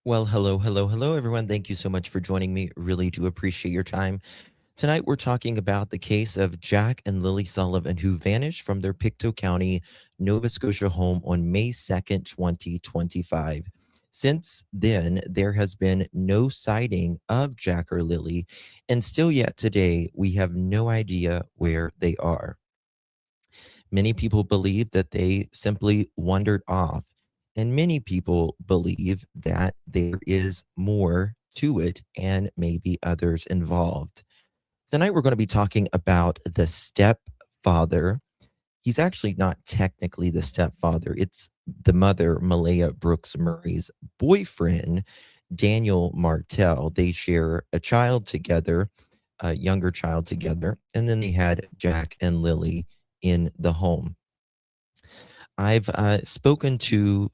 Well, hello, everyone. Thank you so much for joining me. Really do appreciate your time. Tonight, we're talking about the case of Jack and Lilly Sullivan, who vanished from their Pictou County, Nova Scotia home on May 2nd, 2025. Since then, there has been no sighting of Jack or Lilly, and still yet today, we have no idea where they are. Many people believe that they simply wandered off, and many people believe that there is more to it and maybe others involved. Tonight, we're going to be talking about the stepfather. He's actually not technically the stepfather, it's the mother, Malaya Brooks Murray's boyfriend, Daniel Martell. They share a child together, a younger child together, and then they had Jack and Lilly in the home. I've spoken to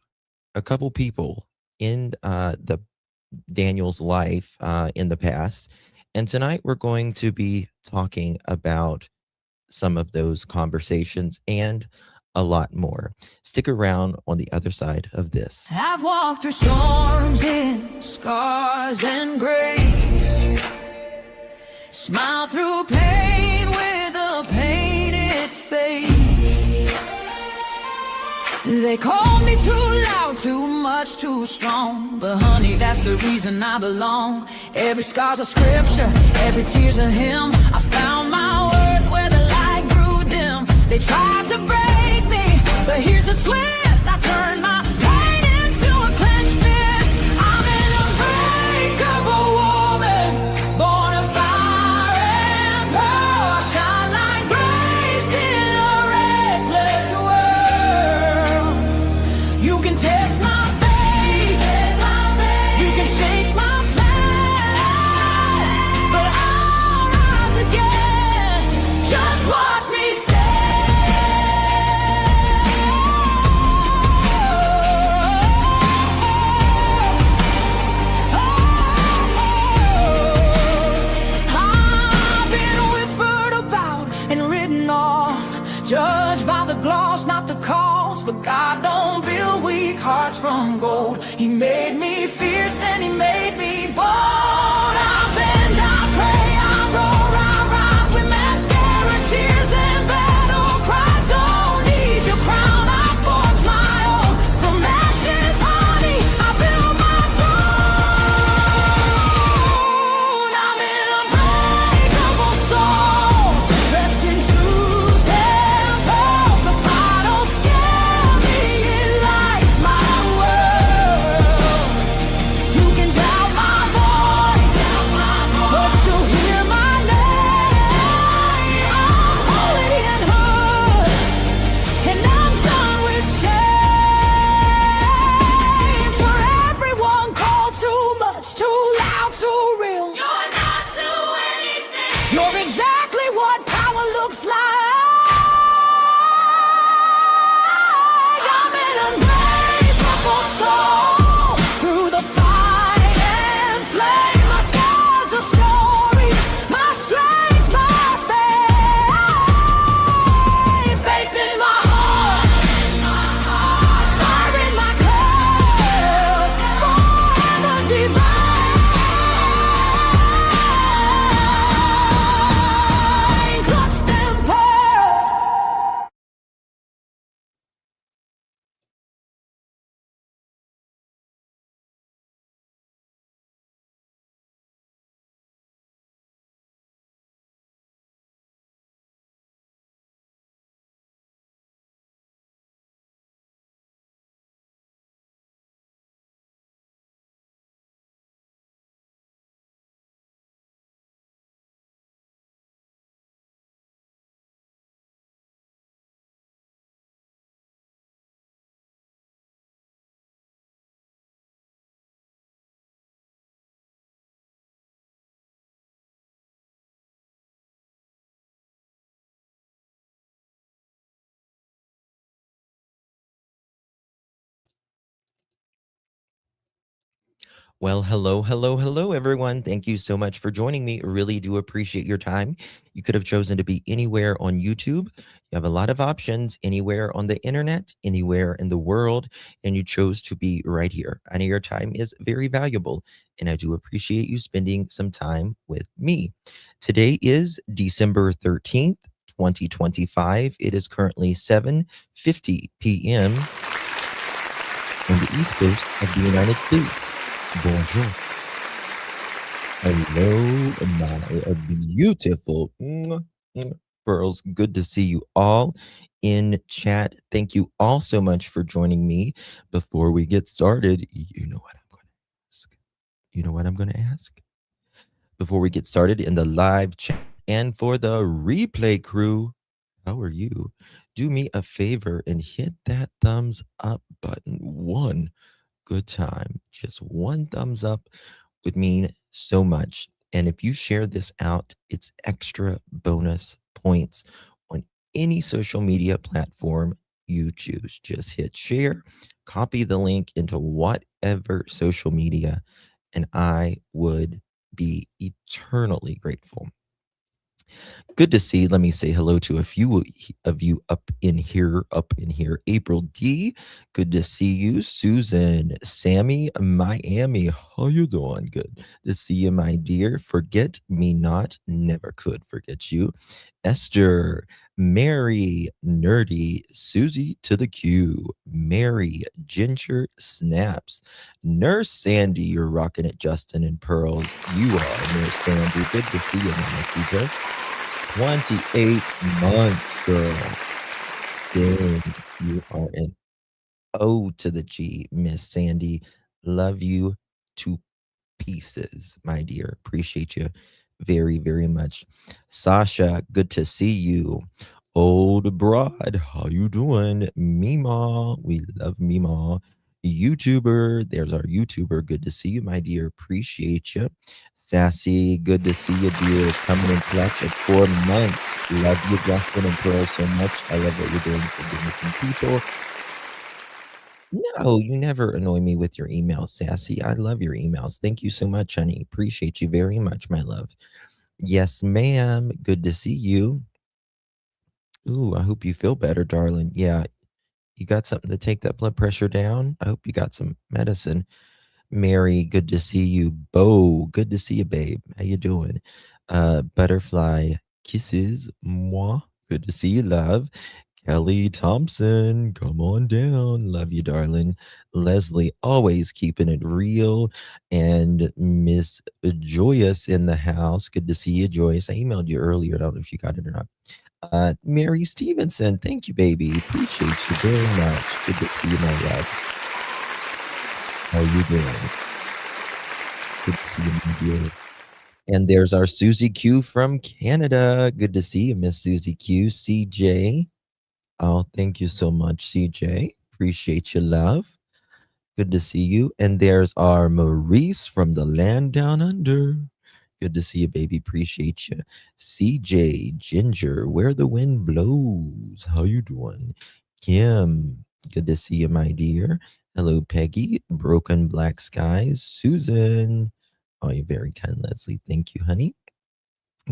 a couple people in the Daniel's life in the past, and tonight we're going to be talking about some of those conversations and a lot more. Stick around on the other side of this. I've walked through storms in scars and grace, smile through pain with a painted face. They call me too loud, too much, too strong, but honey, that's the reason I belong. Every scar's a scripture, every tear's a hymn. I found my worth where the light grew dim. They tried to break me, but here's a twist. I turned my pain into a clenched fist. I'm an unbreakable woman, born of fire and pearl. I shine like grace in a reckless world. You can test my faith, you can shake my plan, but I'll rise again. Just watch me judged by the gloss, not the cause. But God don't build weak hearts from gold. He made me fierce and he made me bold. I bend, I pray, I roar, I rise with mascara, tears and battle cries. Don't need your crown, I forge my own. From ashes, honey, I build my throne. I'm an unbreakable soul, dressed in truth and pearls. The fire don't scare me, it lights my world. You can doubt Well, hello, hello, hello, everyone. Thank you so much for joining me. Really do appreciate your time. You could have chosen to be anywhere on YouTube. You have a lot of options anywhere on the internet, anywhere in the world, and you chose to be right here. I know your time is very valuable, and I do appreciate you spending some time with me. Today is December 13th, 2025. It is currently 7:50 p.m. on the East Coast of the United States. Bonjour. Hello, my beautiful pearls. Good to see you all in chat. Thank you all so much for joining me. Before we get started, you know what I'm going to ask? You know what I'm going to ask? Before we get started in the live chat and for the replay crew, how are you? Do me a favor and hit that thumbs up button one good time. Just one thumbs up would mean so much. And if you share this out, it's extra bonus points on any social media platform you choose. Just hit share, copy the link into whatever social media, and I would be eternally grateful. Good to see. Let me say hello to a few of you up in here, April D. Good to see you. Susan, Sammy, Miami. How you doing? Good to see you, my dear. Forget me not. Never could forget you. Esther, Mary, Nerdy, Susie to the Q, Mary, Ginger, Snaps, Nurse Sandy. You're rocking it, Justin and Pearls. You are Nurse Sandy. Good to see you, Mamacita. 28 months, girl. Dang, you are an O to the G, Miss Sandy. Love you to pieces, my dear. Appreciate you very, very much. Sasha, good to see you. Old broad, how you doing? Mima, we love Mima. YouTuber, there's our YouTuber. Good to see you, my dear. Appreciate you. Sassy, good to see you, dear. Coming in clutch at 4 months. Love you, Justin and Pearl, so much. I love what you're doing for the missing people. No, you never annoy me with your emails, Sassy. I love your emails. Thank you so much, honey. Appreciate you very much, my love. Yes, ma'am. Good to see you. Ooh, I hope you feel better, darling. Yeah, you got something to take that blood pressure down? I hope you got some medicine. Mary, good to see you. Bo, good to see you, babe. How you doing? Butterfly, kisses, moi. Good to see you, love. Kelly Thompson, come on down. Love you, darling. Leslie, always keeping it real. And Miss Joyous in the house. Good to see you, Joyce. I emailed you earlier. I don't know if you got it or not. Mary Stevenson, thank you, baby. Appreciate you very much. Good to see you, my love. How you doing? Good to see you, my dear. And there's our Susie Q from Canada. Good to see you, Miss Susie Q. CJ. Oh, thank you so much, CJ. Appreciate your love. Good to see you. And there's our Maurice from the land down under. Good to see you, baby. Appreciate you. CJ, Ginger, where the wind blows. How you doing? Kim, good to see you, my dear. Hello, Peggy. Broken Black Skies. Susan. Oh, you're very kind, Leslie. Thank you, honey.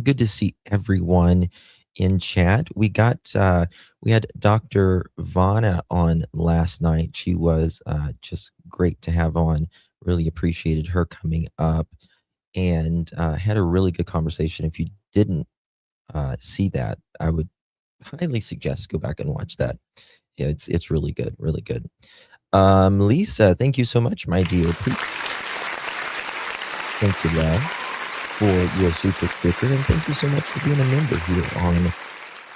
Good to see everyone in chat. We had Dr. Vana on last night. She was just great to have on. Really appreciated her coming up and had a really good conversation. If you didn't see that, I would highly suggest go back and watch that. Yeah, it's really good, really good. Lisa, thank you so much, my dear. Thank you, love, for your super sticker, and thank you so much for being a member here on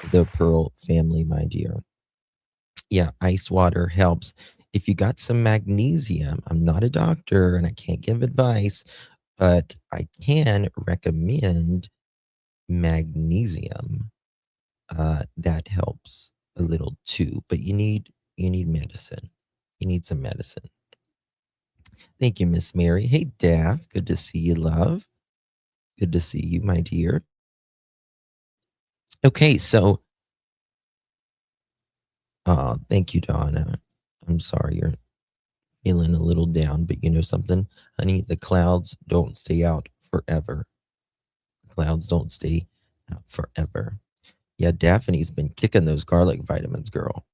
the Pearl family, my dear. Yeah, ice water helps. If you got some magnesium, I'm not a doctor and I can't give advice, but I can recommend magnesium. That helps a little too, but you need medicine. You need some medicine. Thank you, Miss Mary. Hey, Daff. Good to see you, love. Good to see you, my dear. Okay, so thank you, Donna. I'm sorry you're feeling a little down, but you know something, honey? The clouds don't stay out forever. Clouds don't stay out forever. Yeah, Daphne's been kicking those garlic vitamins, girl.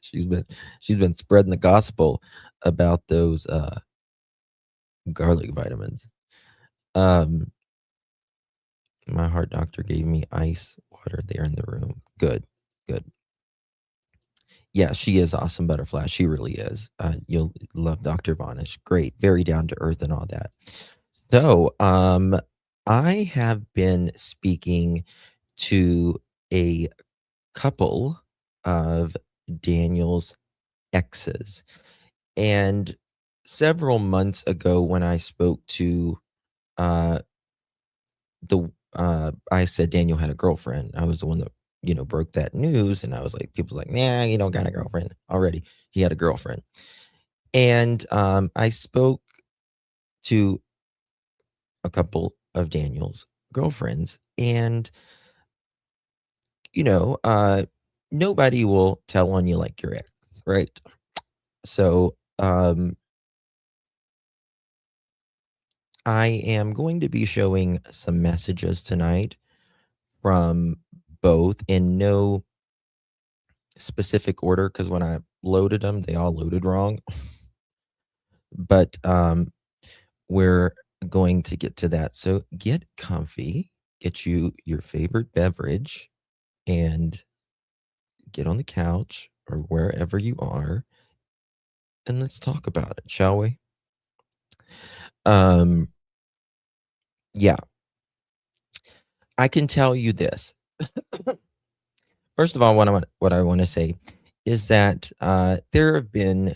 she's been she's been spreading the gospel about those garlic vitamins. Um, my heart doctor gave me ice water there in the room. Good, good. Yeah, she is awesome butterfly. She really is. You'll love Dr. Vonish. Great, very down to earth and all that. So, I have been speaking to a couple of Daniel's exes. And several months ago, when I spoke to uh, I said Daniel had a girlfriend. I was the one that, broke that news. And I was like, people's like, nah, you don't got a girlfriend already. He had a girlfriend. And I spoke to a couple of Daniel's girlfriends. And, you know, uh, nobody will tell on you like your ex, right? So I am going to be showing some messages tonight from both in no specific order because when I loaded them, they all loaded wrong. But we're going to get to that. So get comfy, get you your favorite beverage, and get on the couch or wherever you are, and let's talk about it, shall we? Um, yeah, I can tell you this. First of all, what I want to say is that there have been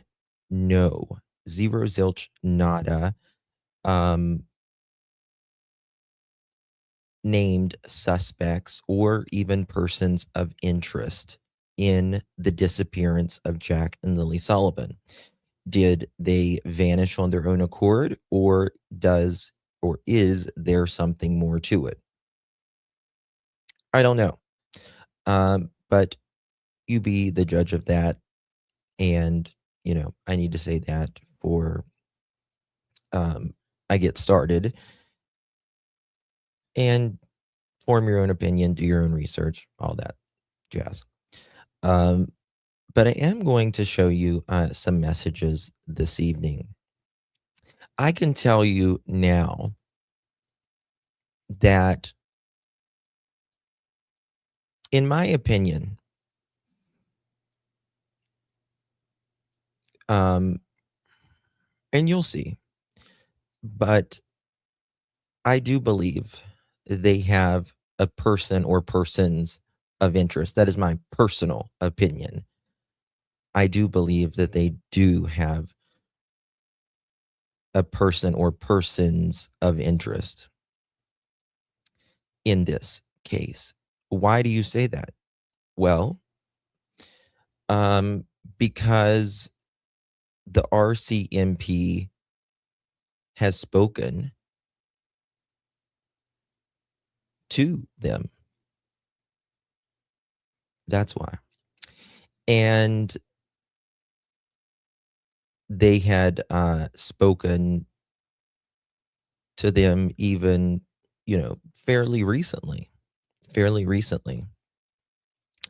no zero zilch nada um, named suspects or even persons of interest in the disappearance of Jack and Lily Sullivan. Did they vanish on their own accord, or is there something more to it? I don't know. But you be the judge of that. And, I need to say that before I get started. And form your own opinion, do your own research, all that jazz. But I am going to show you some messages this evening. I can tell you now that, in my opinion, and you'll see, but I do believe they have a person or persons of interest. That is my personal opinion. I do believe that they do have a person or persons of interest in this case. Why do you say that? Well, because the RCMP has spoken to them. That's why. And they had spoken to them even, fairly recently. Fairly recently.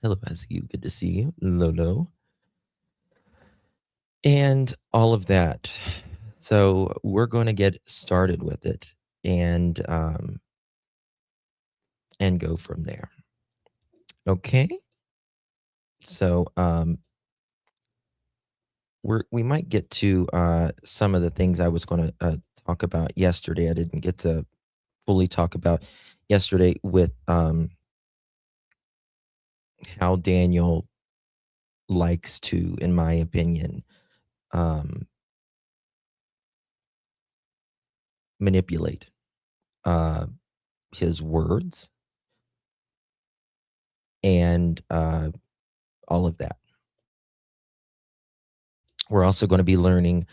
Hello, as you. Good to see you. Lolo. And all of that. So we're going to get started with it and go from there. Okay. So we might get to some of the things I was going to talk about yesterday. I didn't get to fully talk about yesterday with how Daniel likes to, in my opinion, manipulate his words and all of that. We're also going to be learning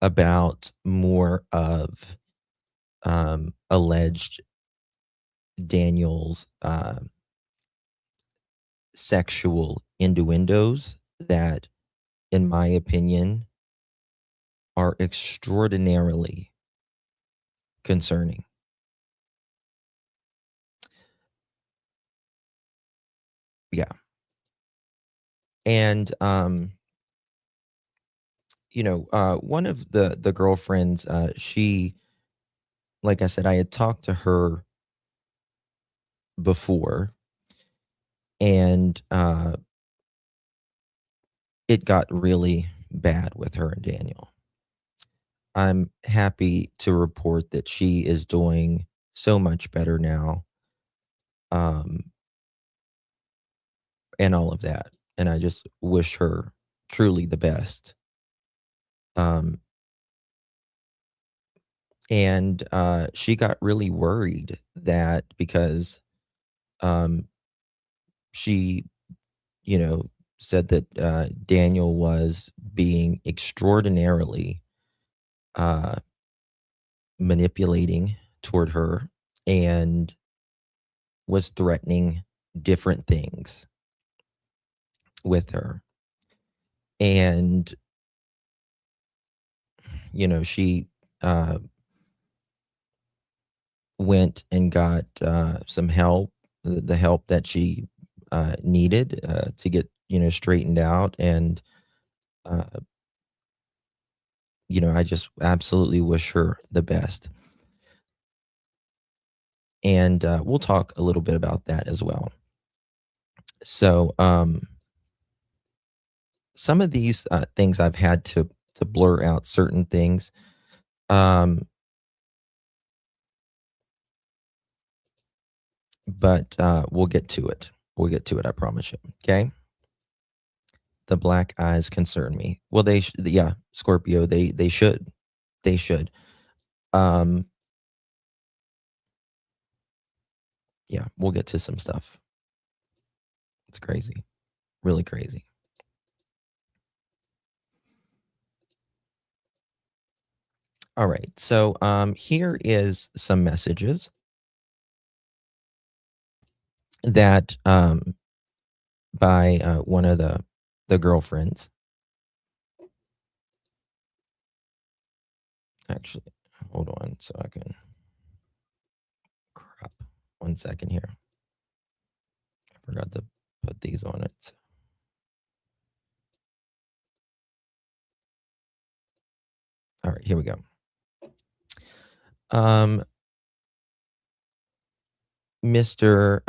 about more of alleged Daniel's sexual innuendos that, in my opinion, are extraordinarily concerning. Yeah. And one of the girlfriends, she, like I said, I had talked to her before, and it got really bad with her and Daniel. I'm happy to report that she is doing so much better now, um, and all of that. And I just wish her truly the best. Um, and she got really worried that because um, she, you know, said that Daniel was being extraordinarily uh, manipulating toward her and was threatening different things with her. And, she uh, went and got some help, the help that she needed to get, straightened out. And, uh, I just absolutely wish her the best. And we'll talk a little bit about that as well. So, some of these things I've had to blur out certain things. Um, but we'll get to it. We'll get to it. I promise you. Okay. The black eyes concern me. Well, yeah, Scorpio. They should. They should. Um, yeah, we'll get to some stuff. It's crazy, really crazy. All right. So here is some messages that by one of the girlfriends. Actually, hold on so I can. Crap. 1 second here. I forgot to put these on it. All right, here we go. Mr.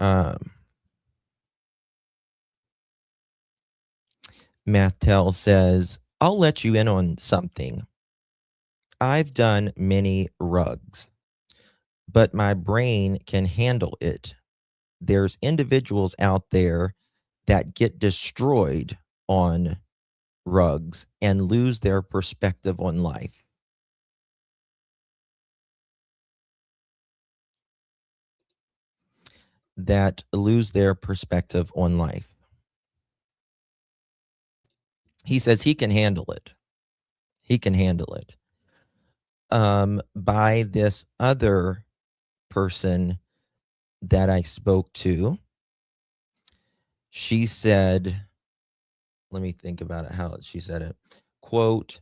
Mattel says, I'll let you in on something. I've done many rugs, but my brain can handle it. There's individuals out there that get destroyed on rugs and lose their perspective on life. That lose their perspective on life. He says he can handle it. He can handle it. By this other person that I spoke to, she said, let me think about it, how she said it. Quote,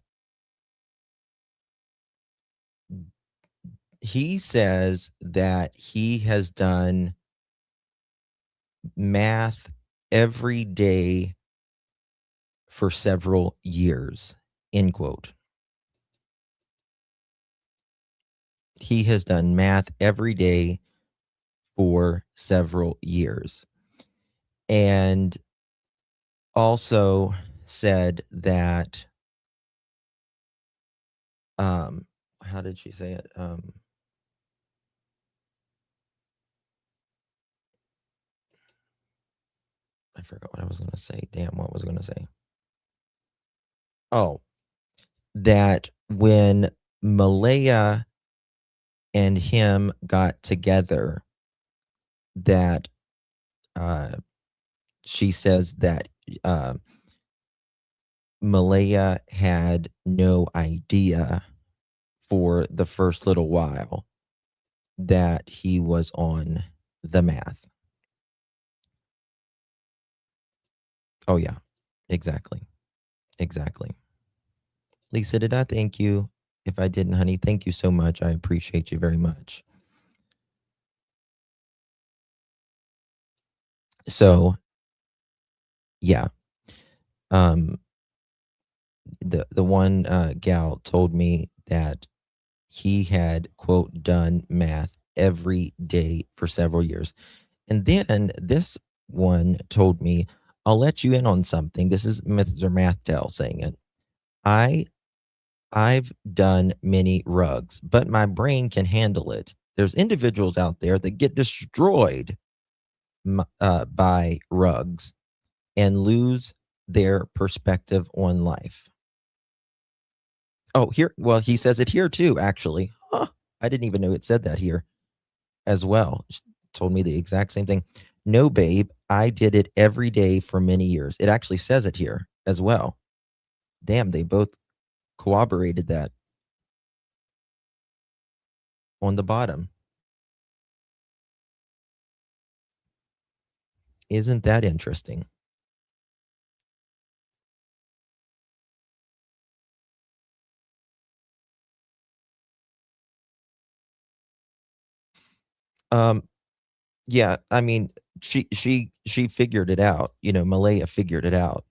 he says that he has done math every day for several years, end quote. He has done math every day for several years. And also said that, how did she say it? I forgot what I was going to say. Damn, what was I going to say? Oh, that when Malaya and him got together, that she says that Malaya had no idea for the first little while that he was on the math. Oh, yeah, exactly. Exactly. Lisa, did I thank you? If I didn't, honey, thank you so much. I appreciate you very much. So, yeah. Um, the one gal told me that he had, quote, done math every day for several years. And then this one told me, I'll let you in on something. This is Mr. Mathtel saying it. I I've done many rugs, but my brain can handle it. There's individuals out there that get destroyed by rugs and lose their perspective on life. Oh, here, well, he says it here too, actually. Huh, I didn't even know it said that here as well. She told me the exact same thing. No, babe, I did it every day for many years. It actually says it here as well. Damn, they both corroborated that on the bottom. Isn't that interesting? Um, yeah, I mean, she figured it out. Malaya figured it out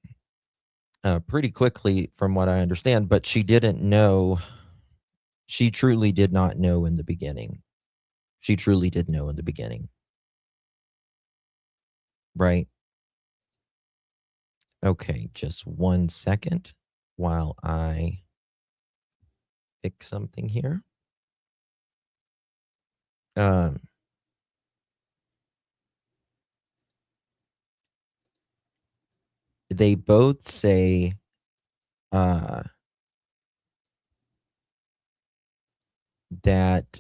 pretty quickly, from what I understand. But she didn't know. She truly did not know in the beginning. She truly did know in the beginning, right? Okay, just 1 second while I fix something here. Um, they both say that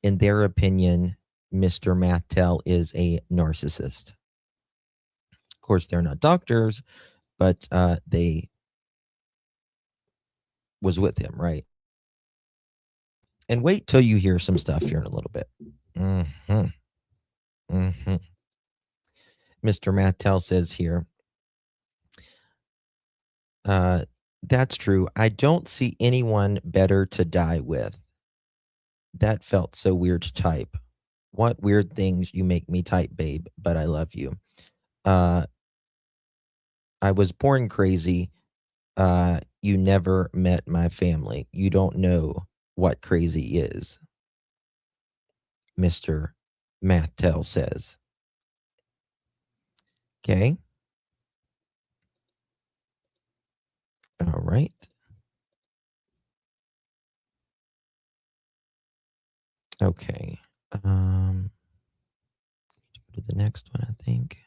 in their opinion, Mr. Mathtel is a narcissist. Of course, they're not doctors, but they was with him, right? And wait till you hear some stuff here in a little bit. Mm-hmm. Mm-hmm. Mr. Mathtel says here, that's true. I don't see anyone better to die with. That felt so weird to type. What weird things you make me type, babe, but I love you. I was born crazy. You never met my family. You don't know what crazy is, Mr. Mathtel says. Okay. All right. Okay. Go to the next one, I think.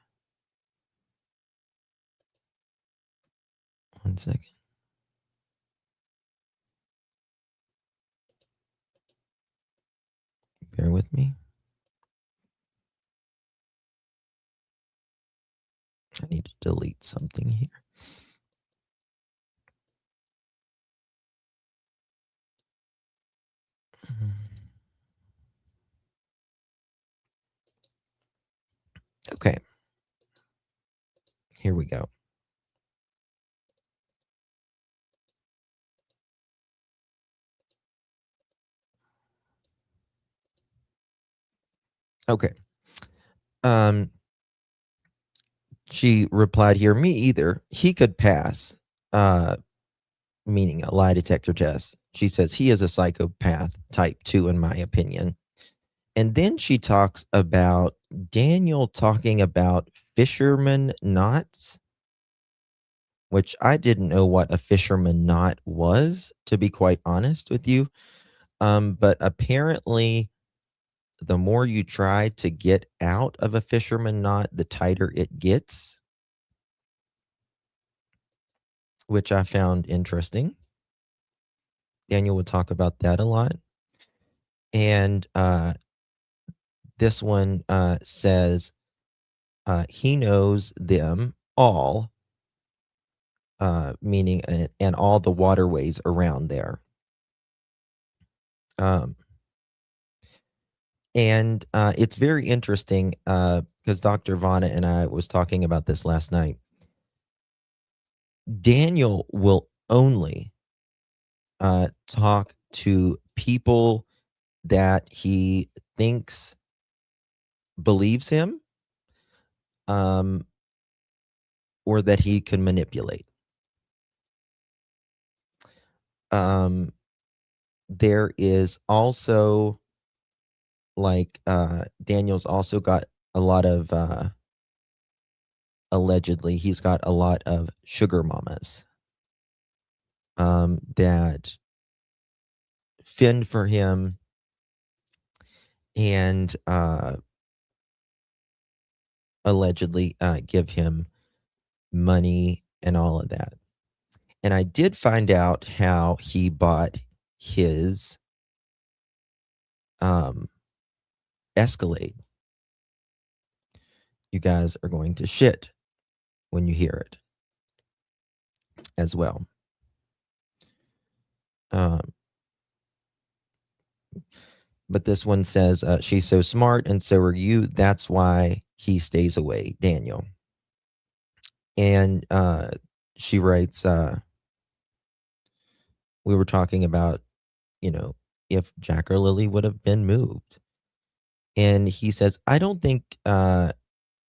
1 second. Bear with me. I need to delete something here. Okay. Here we go. Okay. She replied here, me either. He could pass, meaning a lie detector test. She says he is a psychopath type 2, in my opinion. And then she talks about Daniel talking about fisherman knots, which I didn't know what a fisherman knot was, to be quite honest with you. But apparently, the more you try to get out of a fisherman knot, the tighter it gets, which I found interesting. Daniel would talk about that a lot. And this one says he knows them all, meaning and all the waterways around there. And it's very interesting because Dr. Vana and I was talking about this last night. Daniel will only talk to people that he thinks believes him, um, or that he can manipulate. Um, there is also like Daniel's also got a lot of allegedly he's got a lot of sugar mamas that fend for him and allegedly give him money and all of that. And I did find out how he bought his Escalade. You guys are going to shit when you hear it as well. But this one says, she's so smart and so are you. That's why he stays away, Daniel. And she writes, we were talking about, if Jack or Lily would have been moved. And he says, I don't think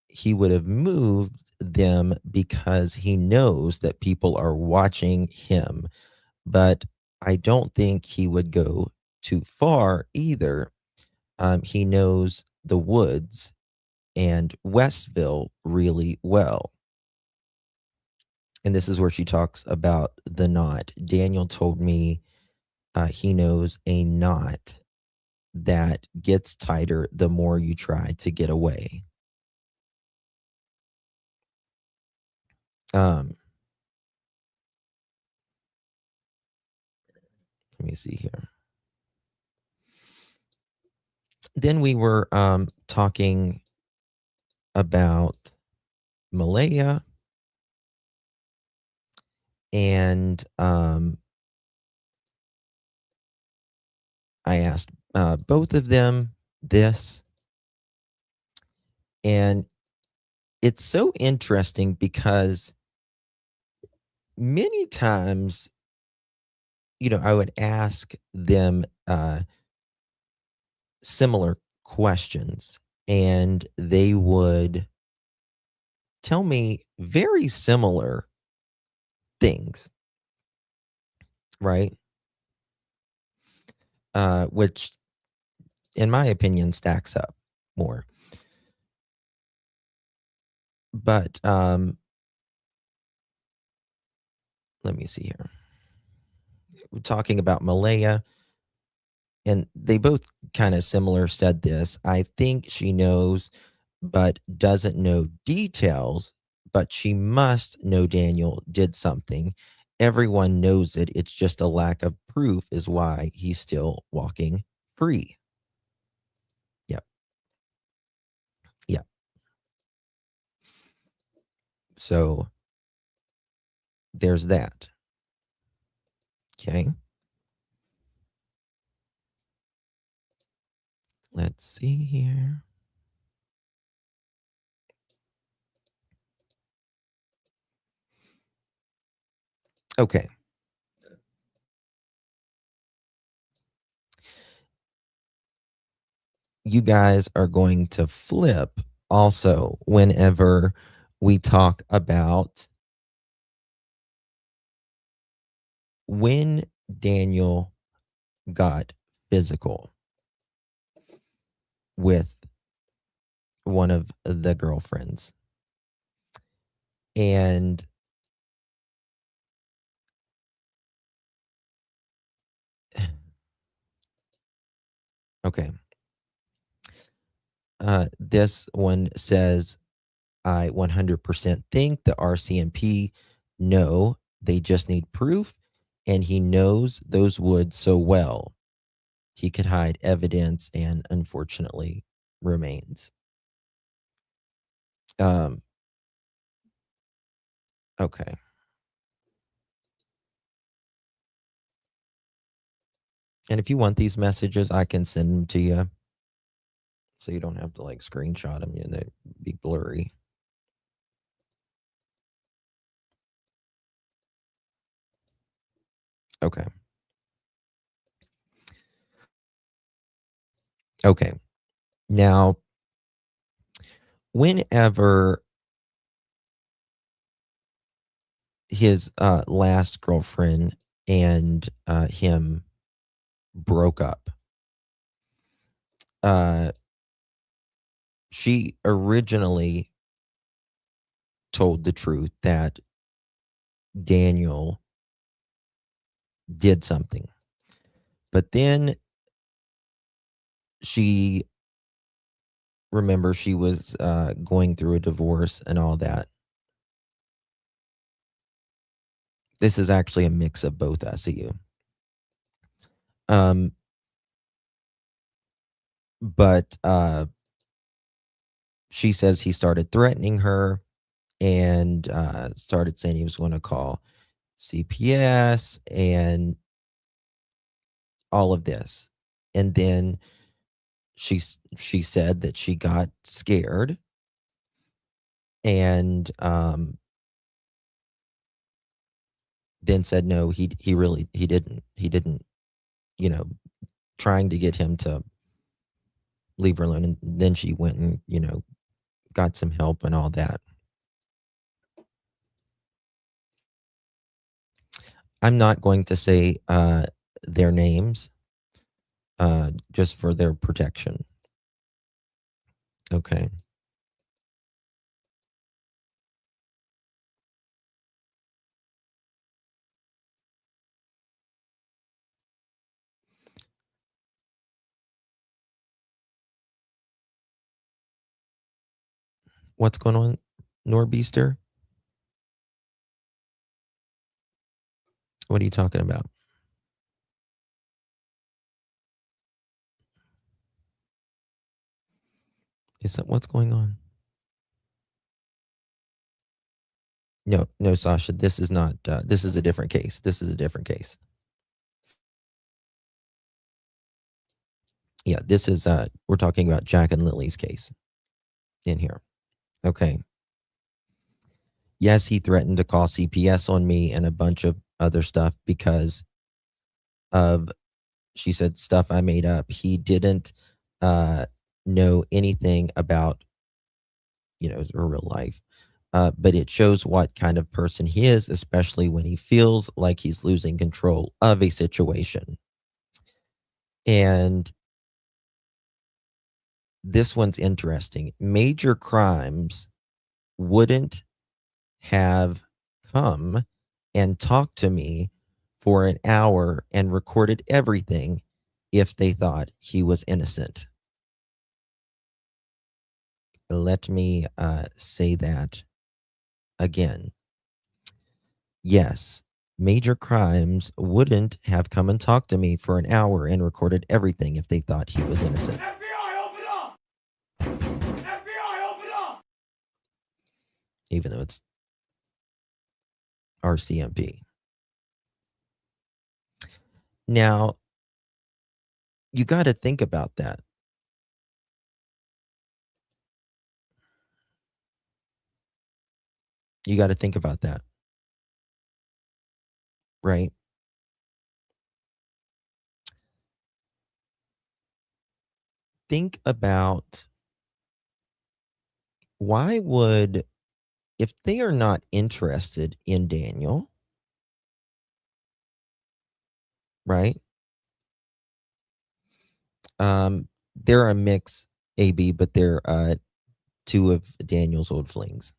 he would have moved them because he knows that people are watching him. But I don't think he would go too far either. He knows the woods and Westville really well. And this is where she talks about the knot. Daniel told me he knows a knot that gets tighter the more you try to get away. Let me see here. Then we were talking about Malaya, and I asked both of them this, and it's so interesting because many times, I would ask them similar questions, and they would tell me very similar things, right? Which, in my opinion, stacks up more. But let me see here. We're talking about Malaya, and they both kind of similar said this. I think she knows, but doesn't know details, but she must know Daniel did something. Everyone knows it. It's just a lack of proof is why he's still walking free. Yep. Yep. So there's that. Okay. Let's see here. Okay. You guys are going to flip also whenever we talk about when Daniel got physical with one of the girlfriends. And okay. This one says, I 100% think the RCMP know they just need proof, and he knows those woods so well. He could hide evidence and unfortunately remains. Okay. And if you want these messages, I can send them to you. So you don't have to like screenshot them. They'd be blurry. Okay. Okay. Now, whenever his last girlfriend and him broke up, uh, she originally told the truth that Daniel did something. But then she remember she was going through a divorce and all that. This is actually a mix of both, I see you. Um, but she says he started threatening her and started saying he was going to call CPS and all of this. And then she said that she got scared and then said no, he didn't, you know, trying to get him to leave her alone. And then she went and, got some help and all that. I'm not going to say their names just for their protection. Okay. What's going on, Norbeaster? What are you talking about? Is that what's going on? No, Sasha. This is not. This is a different case. This is a different case. Yeah, this is. We're talking about Jack and Lily's case in here. Okay. Yes, he threatened to call CPS on me and a bunch of other stuff because of, she said, stuff I made up. He didn't know anything about, her real life. But it shows what kind of person he is, especially when he feels like he's losing control of a situation. And this one's interesting. Major crimes wouldn't have come and talked to me for an hour and recorded everything if they thought he was innocent. Let me say that again. Yes, major crimes wouldn't have come and talked to me for an hour and recorded everything if they thought he was innocent. FBI, open up! FBI, open up! Even though it's RCMP. Now, you got to think about that. You got to think about that. Right? Think about why would, if they are not interested in Daniel, right? They're a mix, AB, but they're two of Daniel's old flings.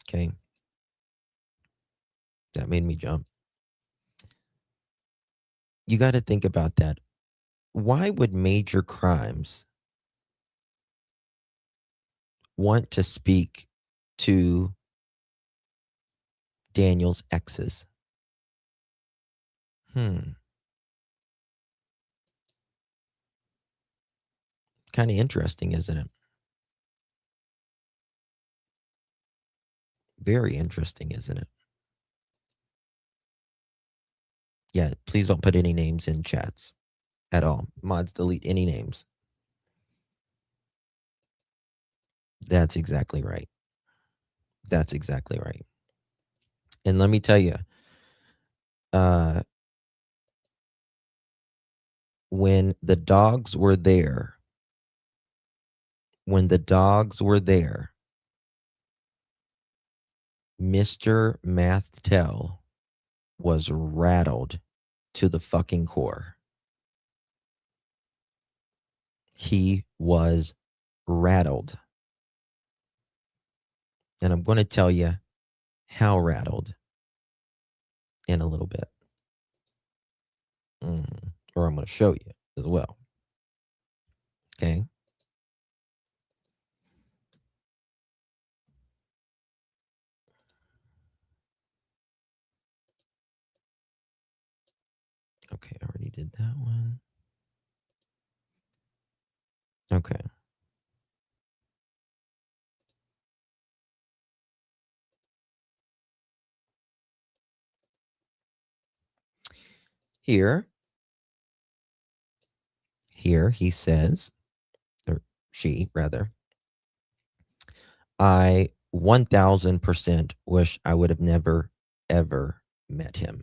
Okay. That made me jump. You got to think about that. Why would major crimes want to speak to Daniel's exes? Kind of interesting, isn't it? Very interesting, isn't it? Yeah, please don't put any names in chats at all. Mods, delete any names. That's exactly right. That's exactly right. And let me tell you, when the dogs were there, Mr. Mathtel was rattled to the fucking core. He was rattled. And I'm going to tell you how rattled in a little bit. Or I'm going to show you as well. Okay. Okay, I already did that one. Okay. Here he says, or she rather, I 1000% wish I would have never, ever met him.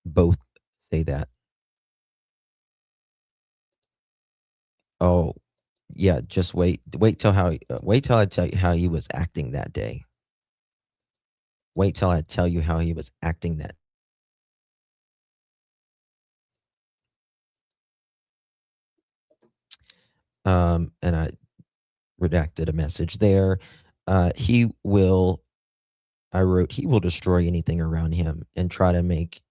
Both say that. Oh, yeah, just wait till I tell you how he was acting that day. Wait till I tell you how he was acting that. And I redacted a message there. He will I wrote, he will destroy anything around him and try to make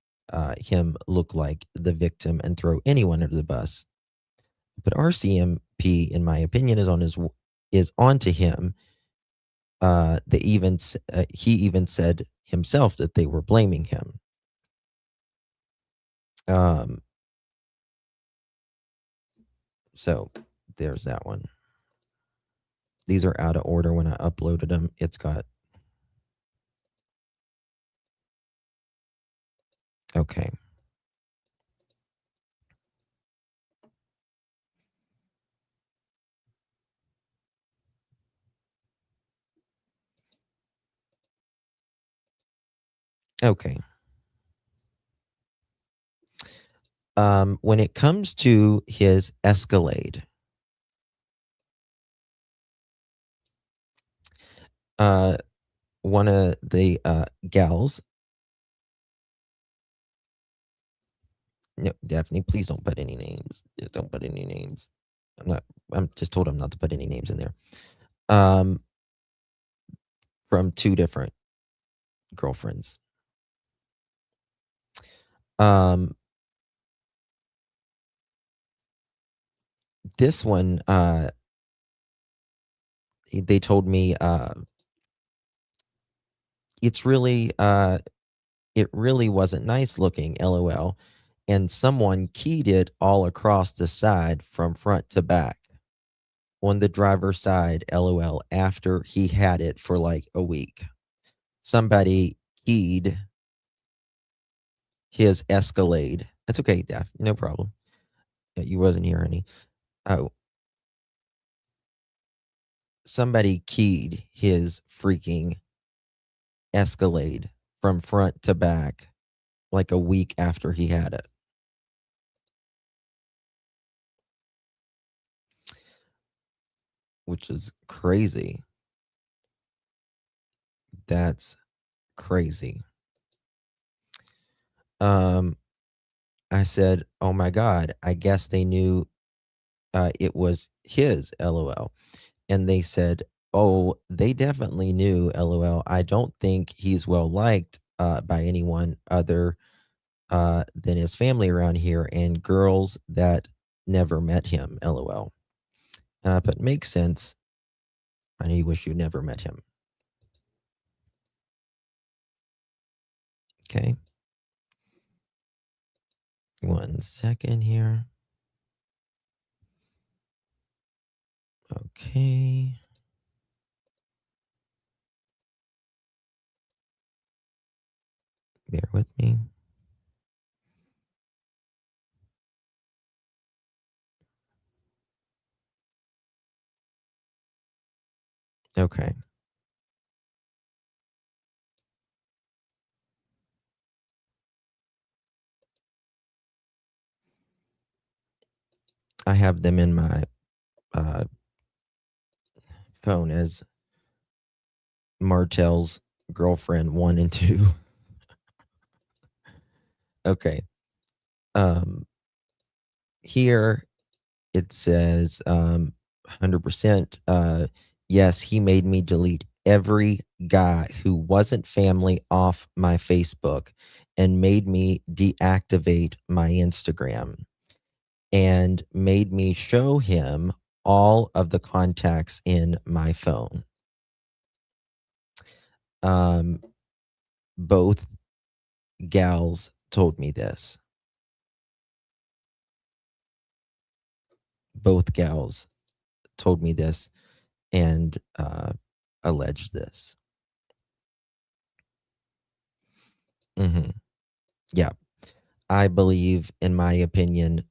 him look like the victim and throw anyone under the bus. But RCMP, in my opinion, is onto him. He even said himself that they were blaming him. So there's that one. These are out of order when I uploaded them. It's got okay. Okay. When it comes to his Escalade, one of the gals. No, Daphne, please don't put any names. Don't put any names. I'm just told him not to put any names in there. From two different girlfriends. This one, they told me it's really it really wasn't nice looking, LOL. And someone keyed it all across the side from front to back on the driver's side, LOL, after he had it for like a week. Somebody keyed his Escalade. That's okay, Daph. No problem. You wasn't here, honey. Oh, somebody keyed his freaking Escalade from front to back like a week after he had it. Which is crazy. That's crazy. I said, "Oh my god, I guess they knew it was his, LOL." And they said, "Oh, they definitely knew, LOL. I don't think he's well liked by anyone other than his family around here and girls that never met him, LOL." And I put, "Makes sense. I know you wish you never met him." Okay. 1 second here. Okay. Bear with me. Okay. I have them in my phone as Martell's girlfriend 1 and 2. Okay. Here it says 100%. Yes, he made me delete every guy who wasn't family off my Facebook and made me deactivate my Instagram and made me show him all of the contacts in my phone. Both gals told me this. Both gals told me this and alleged this. Yeah. I believe, in my opinion,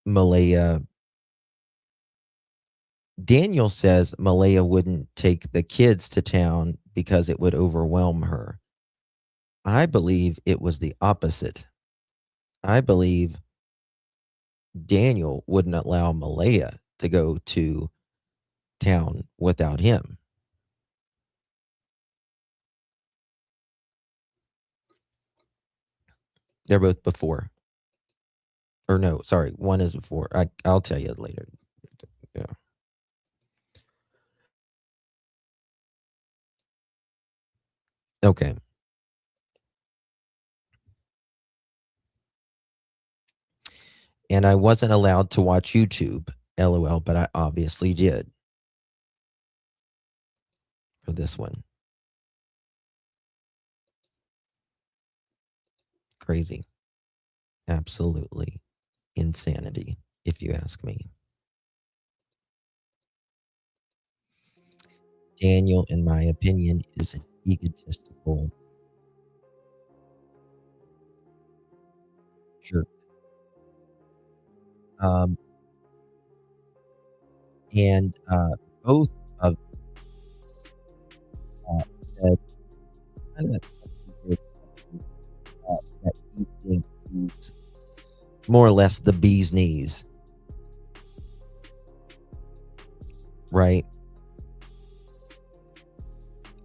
Malaya. Daniel says Malaya wouldn't take the kids to town because it would overwhelm her. I believe it was the opposite. I believe Daniel wouldn't allow Malaya to go to town without him. They're both before. Or no, sorry, one is before. I'll tell you later. Yeah. Okay. And I wasn't allowed to watch YouTube, LOL, but I obviously did for this one. Crazy. Absolutely insanity, if you ask me. Daniel, in my opinion, is an egotistical jerk. And both of said kind of that he thinks he's more or less the bee's knees, right?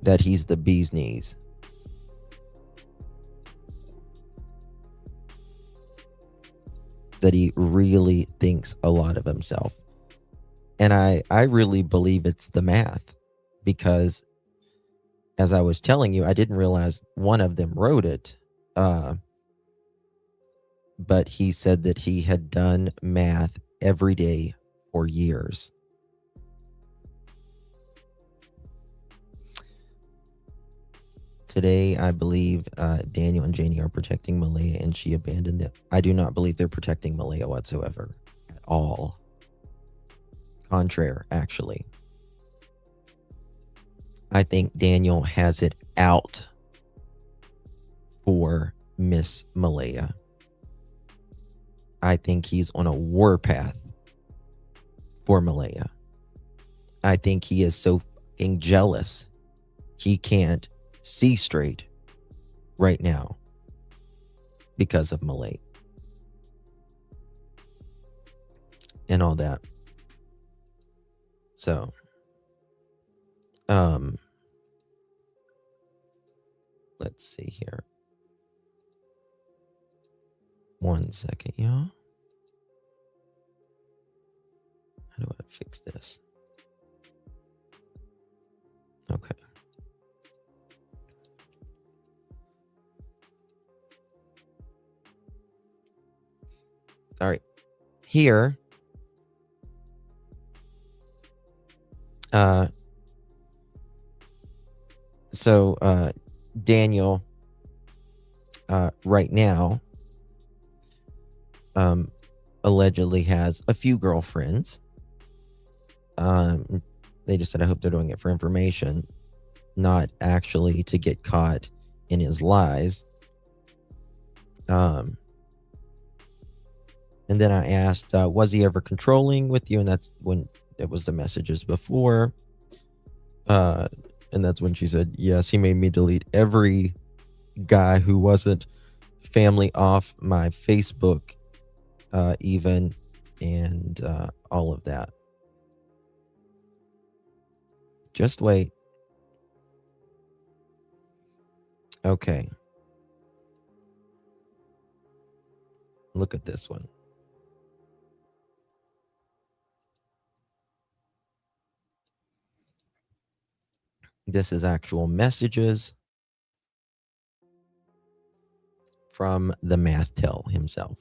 That he's the bee's knees. That he really thinks a lot of himself. And I really believe it's the math, because as I was telling you, I didn't realize one of them wrote it. But he said that he had done math every day for years. Today, I believe Daniel and Janie are protecting Malaya, and she abandoned them. I do not believe they're protecting Malaya whatsoever at all. Contraire, actually. I think Daniel has it out for Miss Malaya. I think he's on a warpath for Malaya. I think he is so fucking jealous he can't see straight right now because of Malaya and all that. So, let's see here. 1 second, y'all. How do I fix this? Okay. All right. Here, Daniel, right now, allegedly has a few girlfriends. They just said, I hope they're doing it for information, not actually to get caught in his lies. And then I asked, was he ever controlling with you? And that's when it was the messages before. And that's when she said, yes, he made me delete every guy who wasn't family off my Facebook, even, and all of that. Just wait. Okay. Look at this one. This is actual messages from the math tell himself.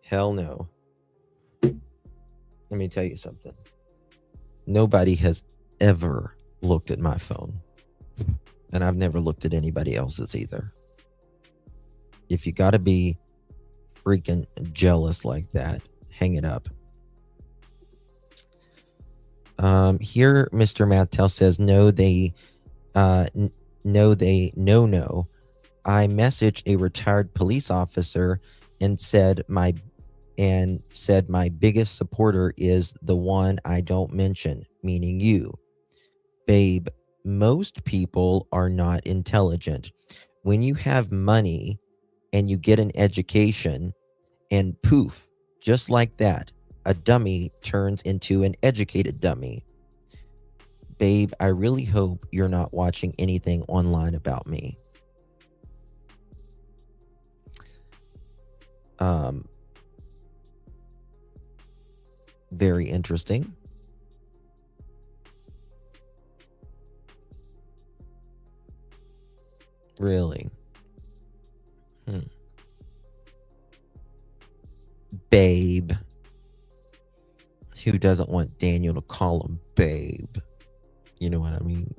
Hell no. Let me tell you something. Nobody has ever looked at my phone. And I've never looked at anybody else's either. If you got to be freaking jealous like that, hang it up. Here, Mr. Mattel says, no. I messaged a retired police officer and said my biggest supporter is the one I don't mention, meaning you. Babe, most people are not intelligent. When you have money and you get an education, and poof, just like that, a dummy turns into an educated dummy. Babe, I really hope you're not watching anything online about me. Very interesting. Really? Babe. Who doesn't want Daniel to call him babe? You know what I mean?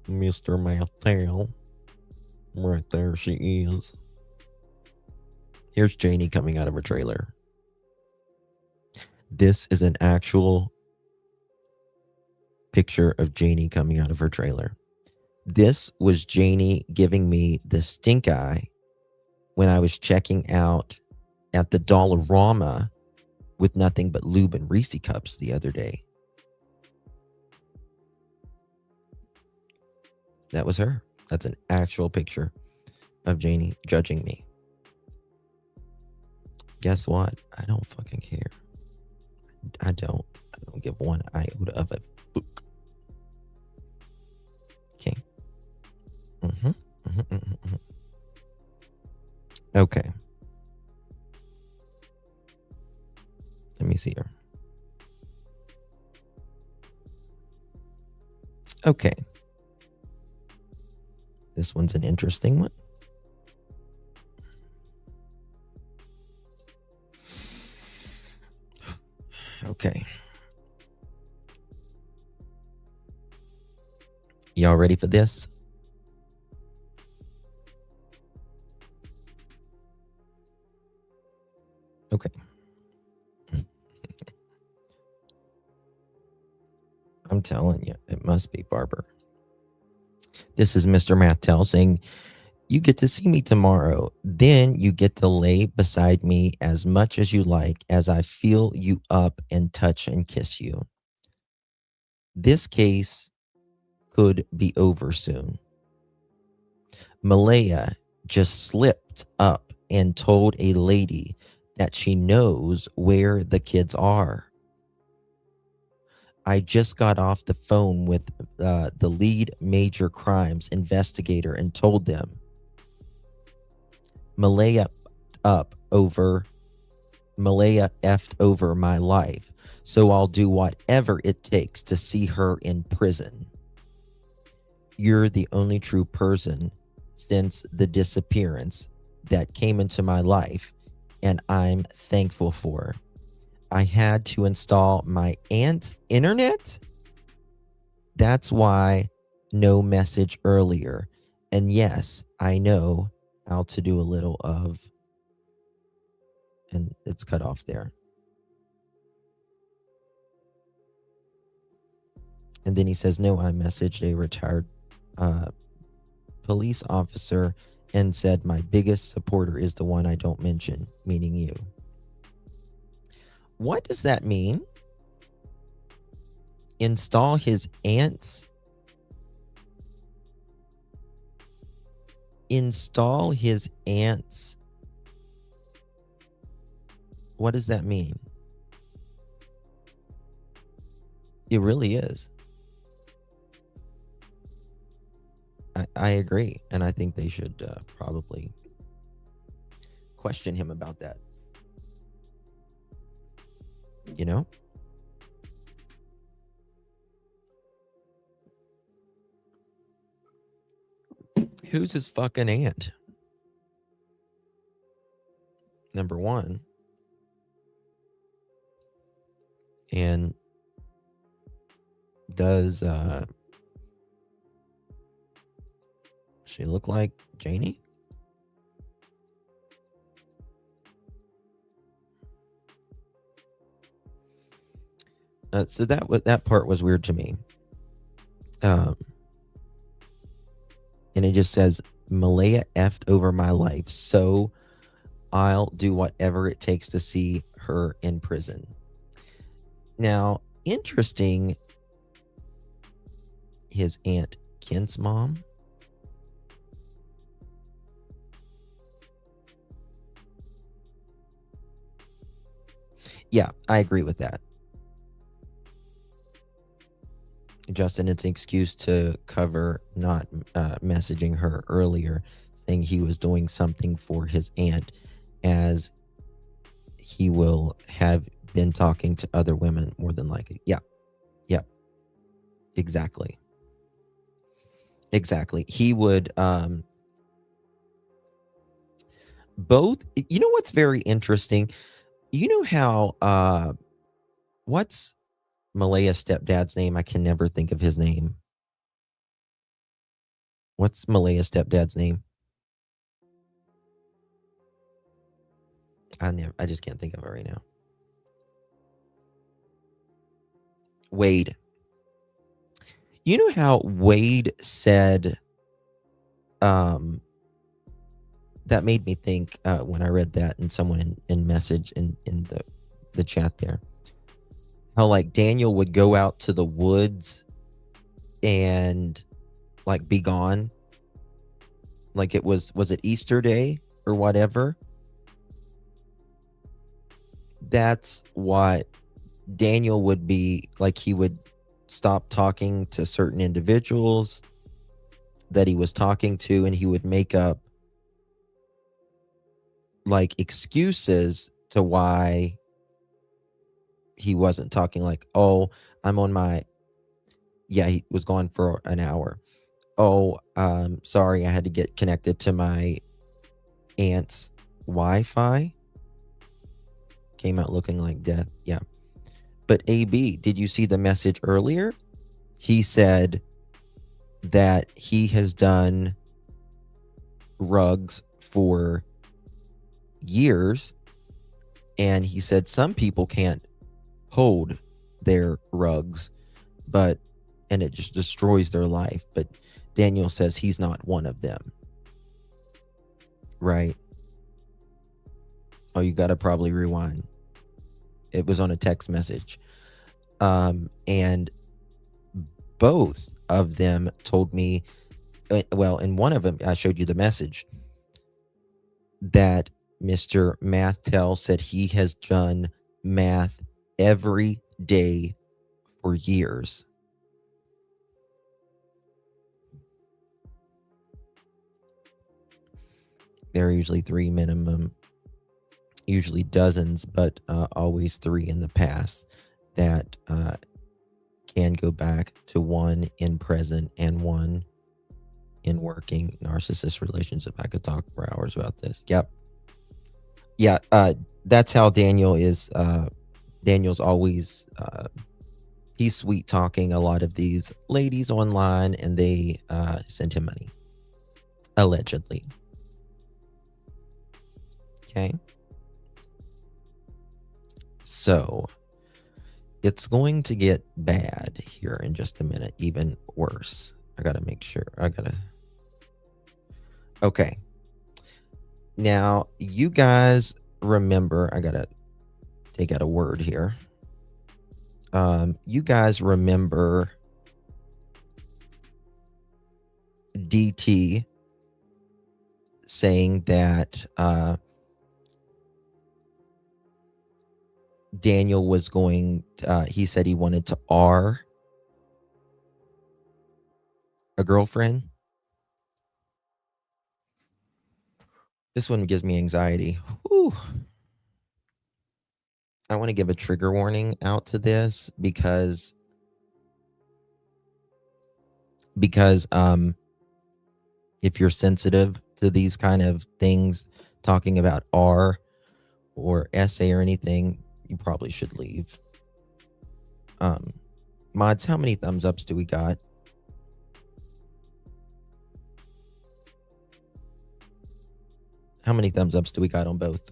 Mr. Mattel. Right there she is. Here's Janie coming out of her trailer. This is an actual picture of Janie coming out of her trailer. This was Janie giving me the stink eye when I was checking out at the Dollarama with nothing but lube and Reese cups the other day. That was her. That's an actual picture of Janie judging me. Guess what? I don't fucking care. I don't give one iota of a fuck. Okay. Okay. Let me see here. Okay. This one's an interesting one. Okay. Y'all ready for this? Okay. I'm telling you, it must be Barber. This is Mr. Mattel saying, you get to see me tomorrow. Then you get to lay beside me as much as you like as I feel you up and touch and kiss you. This case could be over soon. Malaya just slipped up and told a lady that she knows where the kids are. I just got off the phone with the lead major crimes investigator and told them Malaya effed over my life, so I'll do whatever it takes to see her in prison. You're the only true person since the disappearance that came into my life, and I'm thankful for. I had to install my aunt's internet. That's why no message earlier. And yes, I know how to do a little of, and it's cut off there. And then he says, no, I messaged a retired police officer and said my biggest supporter is the one I don't mention, meaning you. What does that mean? Install his aunt's. Install his aunt's. What does that mean? It really is. I agree. And I think they should probably question him about that. You know? Who's his fucking aunt? Number one. And does she look like Janie? So that part was weird to me. And it just says, Malaya effed over my life, so I'll do whatever it takes to see her in prison. Now, interesting, his aunt Kent's mom. Yeah, I agree with that. Justin, it's an excuse to cover not messaging her earlier, saying he was doing something for his aunt, as he will have been talking to other women more than likely. Yeah. Exactly. He would both. You know what's very interesting? You know how what's Malaya's stepdad's name? I can never think of his name. What's Malaya's stepdad's name? I just can't think of it right now. Wade. You know how Wade said, that made me think when I read that, and someone in message in the chat there, how like Daniel would go out to the woods and like be gone. Like it was it Easter Day or whatever? That's what Daniel would be like. He would stop talking to certain individuals that he was talking to, and he would make up like excuses to why he wasn't talking. Like, oh, I'm on my, he was gone for an hour. Oh, sorry, I had to get connected to my aunt's Wi-Fi. Came out looking like death. Yeah. But AB, did you see the message earlier? He said that he has done rugs for years, and he said some people can't hold their rugs, and it just destroys their life. But Daniel says he's not one of them. Right? Oh, you got to probably rewind. It was on a text message. And both of them told me, well, in one of them, I showed you the message, that Mr. Mathtel said he has done math every day for years. There are usually 3 minimum, usually dozens, but always 3 in the past that can go back to 1 in present and 1 in working narcissist relationship. I could talk for hours about this. Yep. Yeah, that's how Daniel is. Daniel's always, he's sweet talking a lot of these ladies online, and they send him money. Allegedly. Okay. So it's going to get bad here in just a minute, even worse. I gotta make sure. Okay. Now, you guys remember, I gotta take out a word here. You guys remember DT saying that Daniel was going, he said he wanted to R a girlfriend. This one gives me anxiety. Whew. I want to give a trigger warning out to this because if you're sensitive to these kind of things, talking about R or SA or anything, you probably should leave. Mods, how many thumbs ups do we got? How many thumbs ups do we got on both?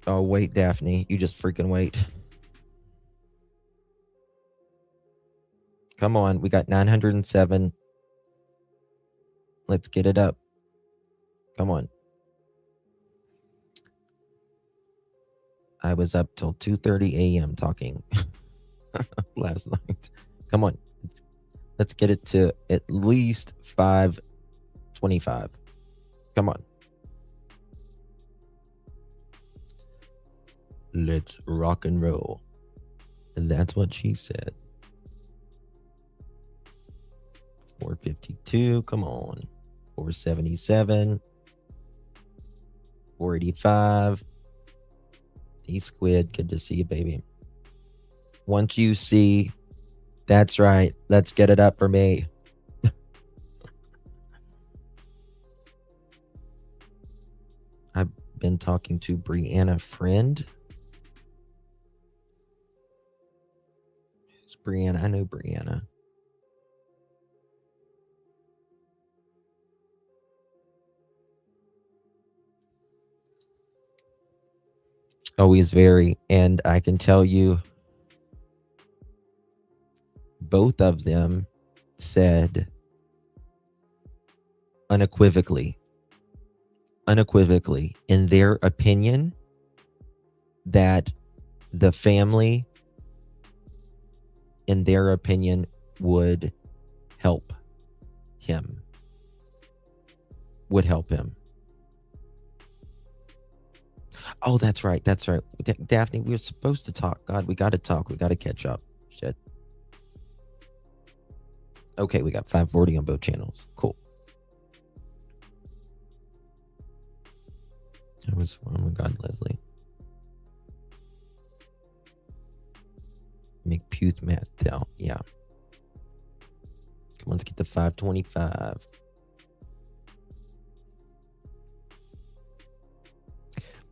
Oh, wait, Daphne. You just freaking wait. Come on. We got 907. Let's get it up. Come on. I was up till 2:30 a.m. talking last night. Come on. Let's get it to at least 5:25. Come on. Let's rock and roll. That's what she said. 452. Come on. 477. 485. Squid, good to see you, baby. Once you see, that's right. Let's get it up for me. I've been talking to Brianna Friend. Who's Brianna? I know Brianna. Always very. And I can tell you, both of them said unequivocally, in their opinion, that the family, in their opinion, would help him. Would help him. Oh, that's right. That's right. Daphne, we were supposed to talk. God, we got to talk. We got to catch up. Shit. Okay, we got 540 on both channels. Cool. That was, oh my God, Leslie. McPuth Matt Tell. Yeah. Come on, let's get to 525.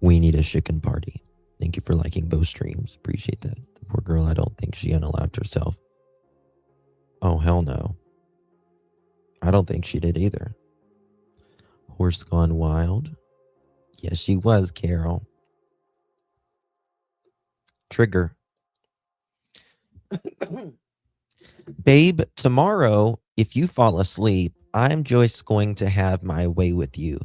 We need a chicken party. Thank you for liking both streams. Appreciate that. The poor girl, I don't think she unalived herself. Oh, hell no. I don't think she did either. Horse Gone Wild. Yes, she was, Carol. Trigger. Babe, tomorrow, if you fall asleep, I'm just going to have my way with you.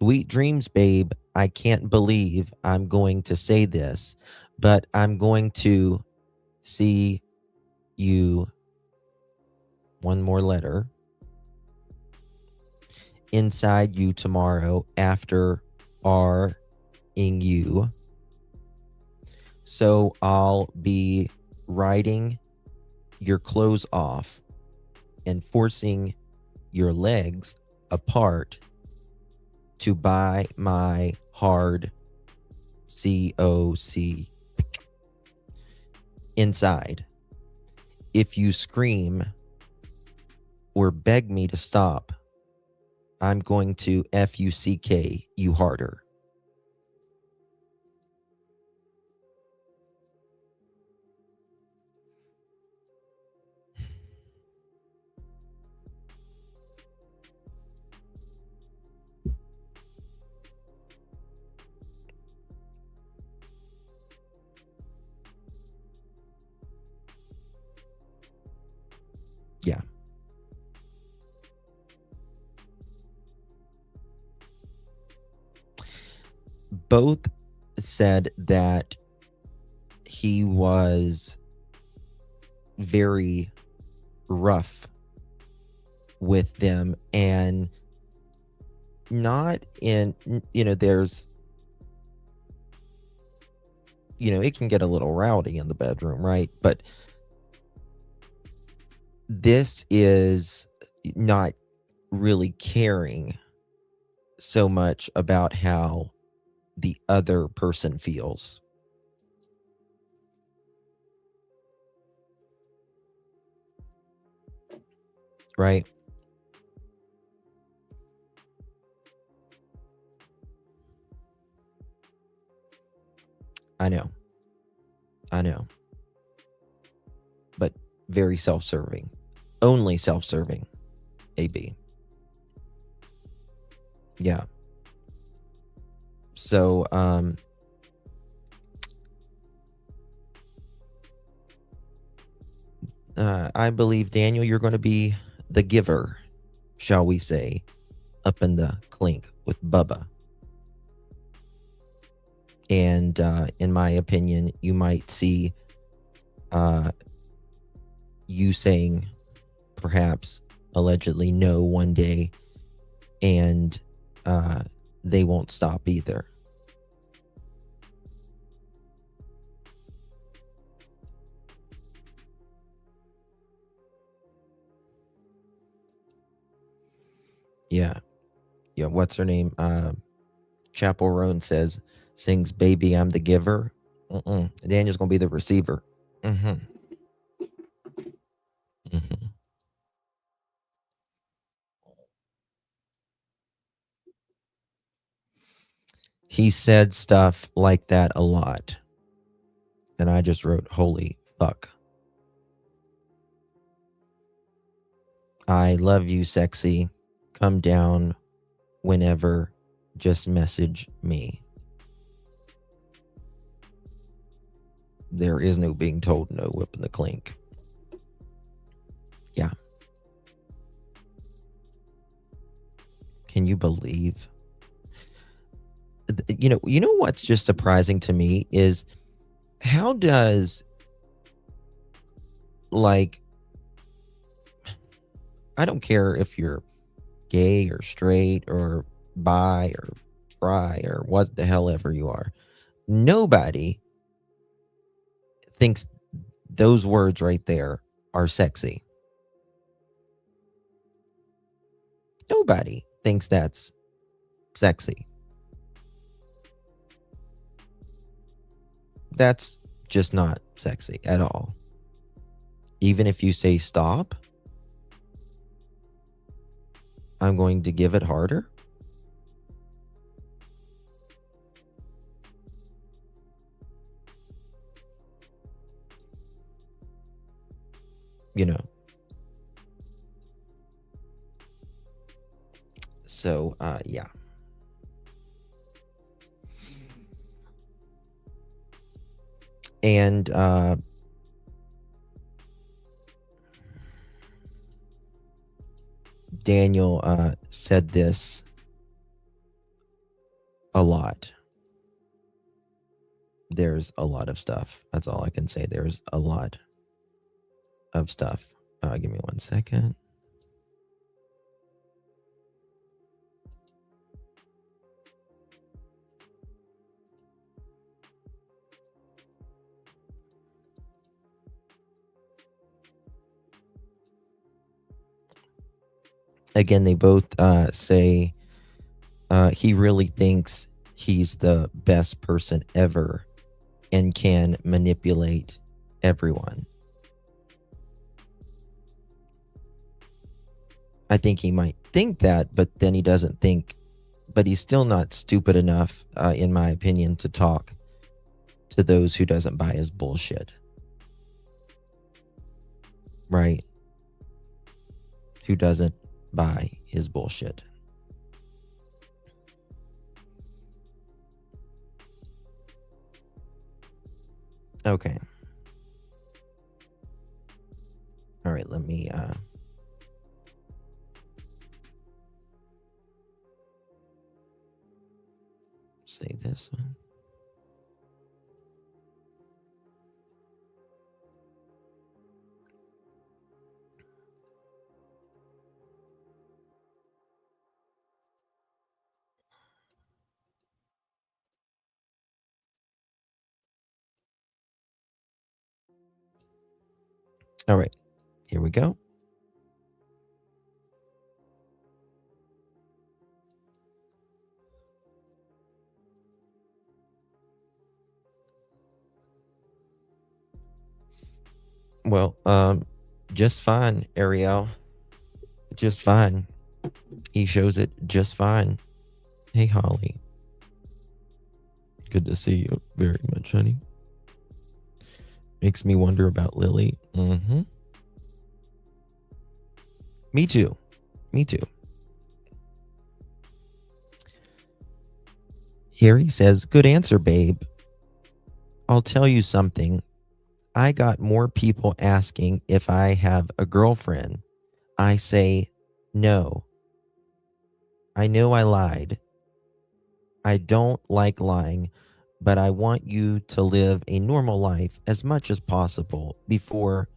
Sweet dreams, babe. I can't believe I'm going to say this, but I'm going to see you. One more letter. Inside you tomorrow after R-ing you. So I'll be riding your clothes off and forcing your legs apart to buy my hard COC inside. If you scream or beg me to stop, I'm going to FUCK you harder. both said that he was very rough with them, and not in, there's, it can get a little rowdy in the bedroom, right? But this is not really caring so much about how the other person feels. Right? I know. But very self-serving. Only self-serving, AB. Yeah. So, I believe, Daniel, you're going to be the giver, shall we say, up in the clink with Bubba. And in my opinion, you might see you saying perhaps allegedly no one day, and they won't stop either. Yeah. What's her name? Chapel Roan sings "Baby, I'm the Giver." Daniel's gonna be the receiver. He said stuff like that a lot, and I just wrote, "Holy fuck." I love you, sexy. Come down whenever. Just message me. There is no being told no whip in the clink. Yeah. Can you believe? You know what's just surprising to me is how does, like, I don't care if you're gay or straight or bi or tri or what the hell ever you are. Nobody thinks those words right there are sexy. Nobody thinks that's sexy. That's just not sexy at all. Even if you say stop, I'm going to give it harder. So, yeah. And Daniel said this a lot. There's a lot of stuff. That's all I can say. There's a lot of stuff. Give me 1 second. Again, they both say he really thinks he's the best person ever and can manipulate everyone. I think he might think that, but then he doesn't think, but he's still not stupid enough, in my opinion, to talk to those who doesn't buy his bullshit. Right? Who doesn't buy his bullshit. Okay. All right, let me say this one. All right, here we go. Well, just fine, Ariel. Just fine. He shows it just fine. Hey, Holly. Good to see you very much, honey. Makes me wonder about Lily. Mm-hmm. Me too. Me too. Harry says, good answer, babe. I'll tell you something. I got more people asking if I have a girlfriend. I say no. I know I lied. I don't like lying, but I want you to live a normal life as much as possible before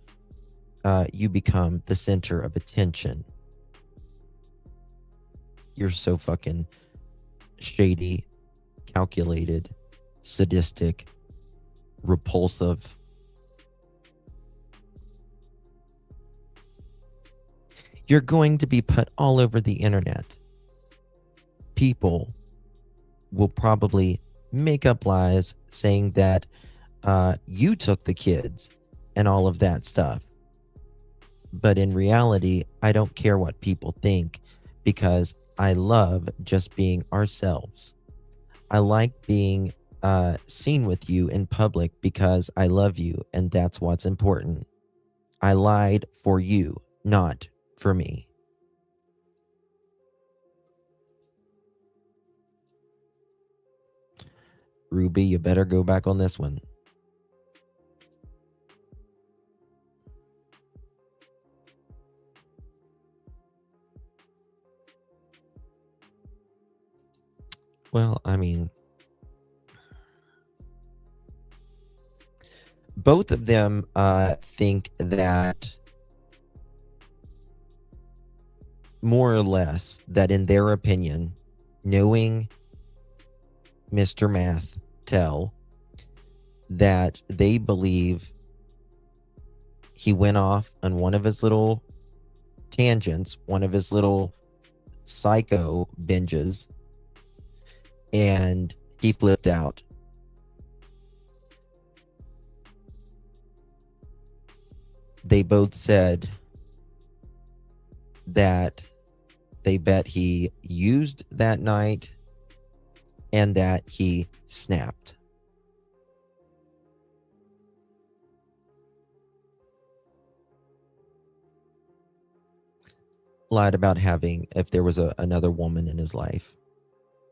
you become the center of attention. You're so fucking shady, calculated, sadistic, repulsive. You're going to be put all over the internet. People will probably make up lies saying that you took the kids and all of that stuff. But in reality, I don't care what people think because I love just being ourselves. I like being seen with you in public because I love you and that's what's important. I lied for you, not for me. Ruby, you better go back on this one. Well, I mean, both of them think that more or less that in their opinion, knowing Mr. Math tell, that they believe he went off on one of his little tangents, one of his little psycho binges, and he flipped out. They both said that they bet he used that night and that he snapped. Lied about having, if there was another woman in his life.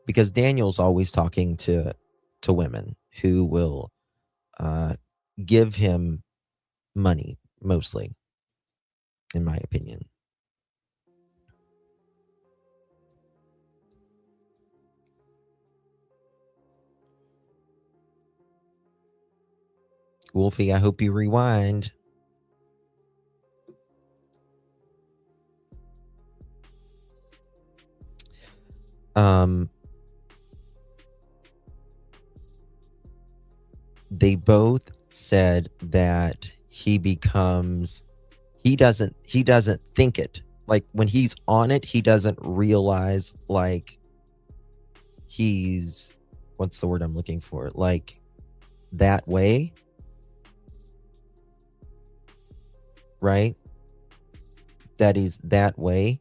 Because Daniel's always talking to women who will give him money, mostly, in my opinion. Wolfie, I hope you rewind. They both said that he doesn't think it. Like when he's on it, he doesn't realize like he's, what's the word I'm looking for? Like that way. Right? That he's that way.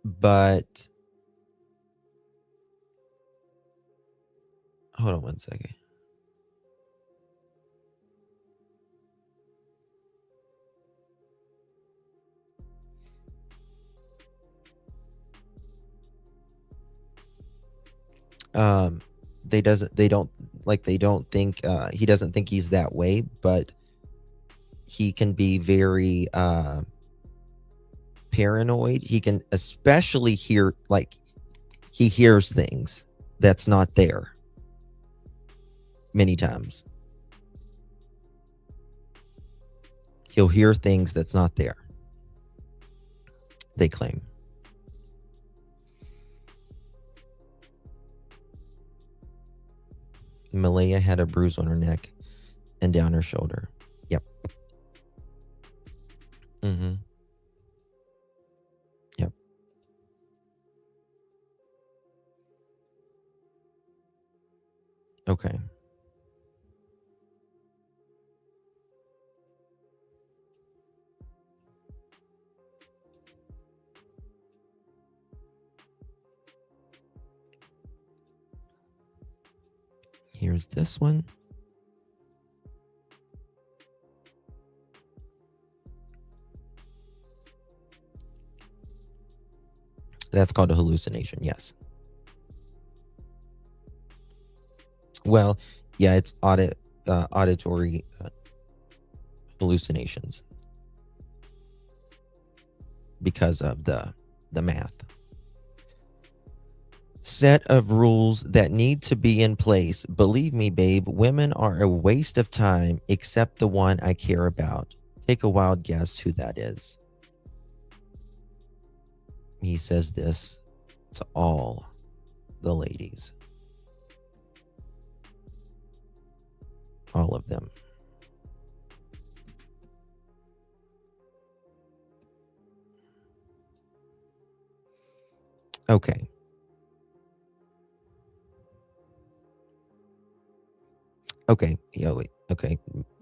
But hold on one second. He doesn't think he's that way, but he can be very paranoid. He can especially hear, like, he hears things that's not there many times. He'll hear things that's not there, they claim. Malaya had a bruise on her neck and down her shoulder. Yep. Mm-hmm. Yep. Okay. Here's this one. That's called a hallucination. Yes. Well, yeah, it's auditory hallucinations because of the math. Set of rules that need to be in place. Believe me, babe, women are a waste of time except the one I care about. Take a wild guess who that is. He says this to all the ladies. All of them. Okay. Okay. Yeah, wait. Okay.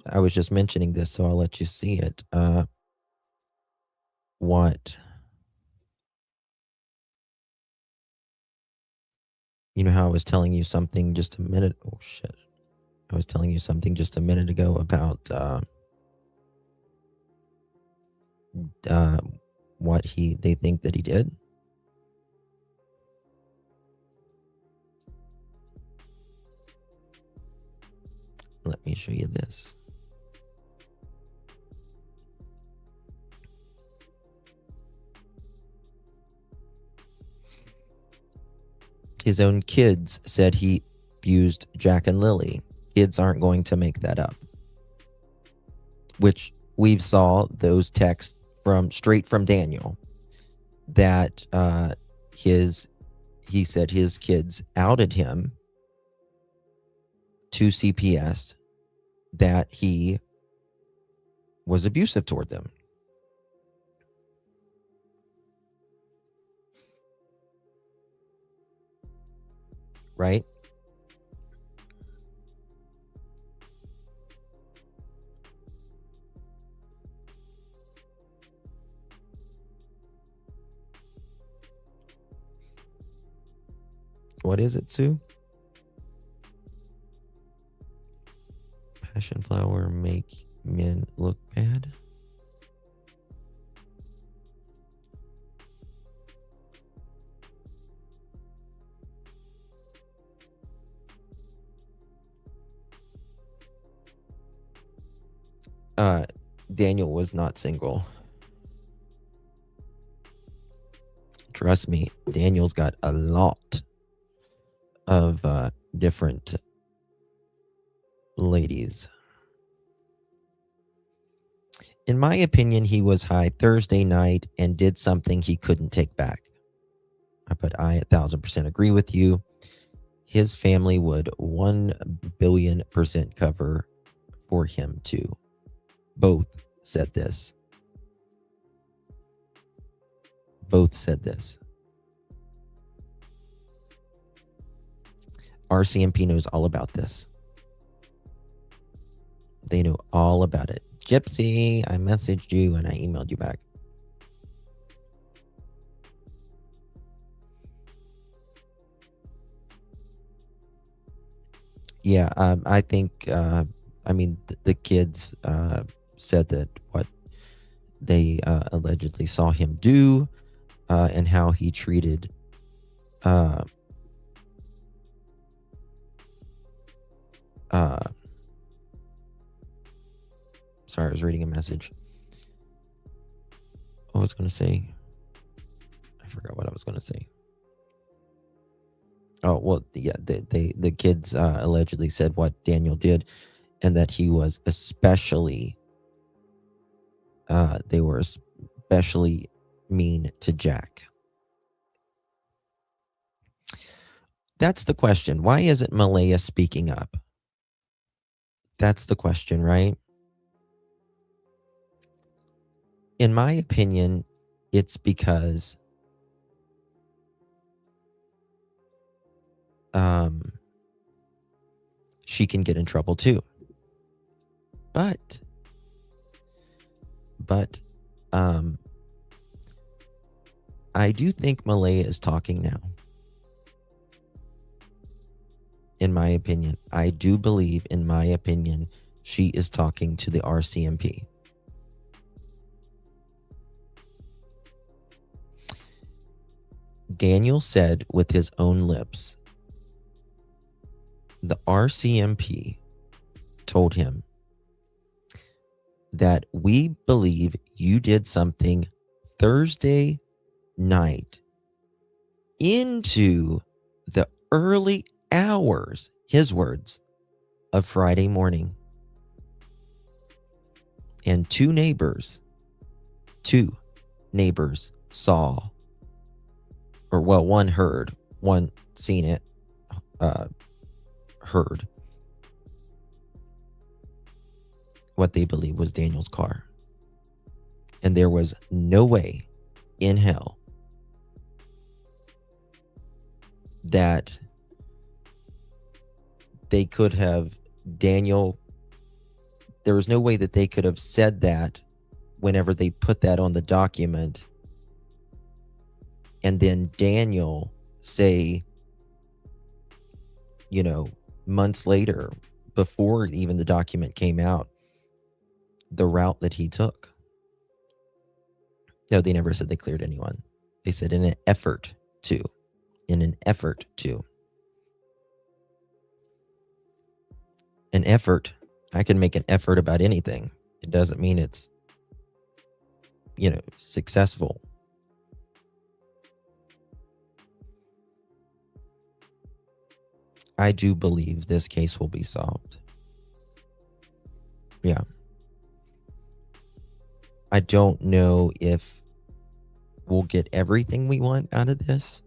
I was just mentioning this, so I'll let you see it. What? You know how I was telling you something just a minute? Oh, shit. I was telling you something just a minute ago about what they think that he did. Let me show you this. His own kids said he abused Jack and Lily. Kids aren't going to make that up. Which we've saw those texts straight from Daniel that he said his kids outed him to CPS that he was abusive toward them. Right? What is it, Sue? Passion flower make men look bad? Daniel was not single. Trust me, Daniel's got a lot of different ladies. In my opinion, he was high Thursday night and did something he couldn't take back. But I 1,000% agree with you. His family would 1,000,000,000% cover for him too. Both said this. Both said this. RCMP knows all about this. They know all about it. Gypsy, I messaged you and I emailed you back. Yeah, I think, the kids said that what they allegedly saw him do and how he treated sorry, I was reading a message. What was I going to say? I forgot what I was going to say. Oh, well, yeah, the kids allegedly said what Daniel did and that he was especially, they were especially mean to Jack. That's the question. Why isn't Malaya speaking up? That's the question, right? In my opinion, it's because she can get in trouble too. But I do think Malaya is talking now. In my opinion, I do believe, in my opinion, she is talking to the RCMP. Daniel said with his own lips, the RCMP told him that we believe you did something Thursday night into the early hours, his words, of Friday morning. And two neighbors saw, or well, one heard, one seen it, heard what they believe was Daniel's car. And there was no way in hell that they could have, there was no way that they could have said that whenever they put that on the document, and then Daniel say, months later, before even the document came out, the route that he took. No, they never said they cleared anyone. They said in an effort to. An effort. I can make an effort about anything. It doesn't mean it's, successful. I do believe this case will be solved. Yeah. I don't know if we'll get everything we want out of this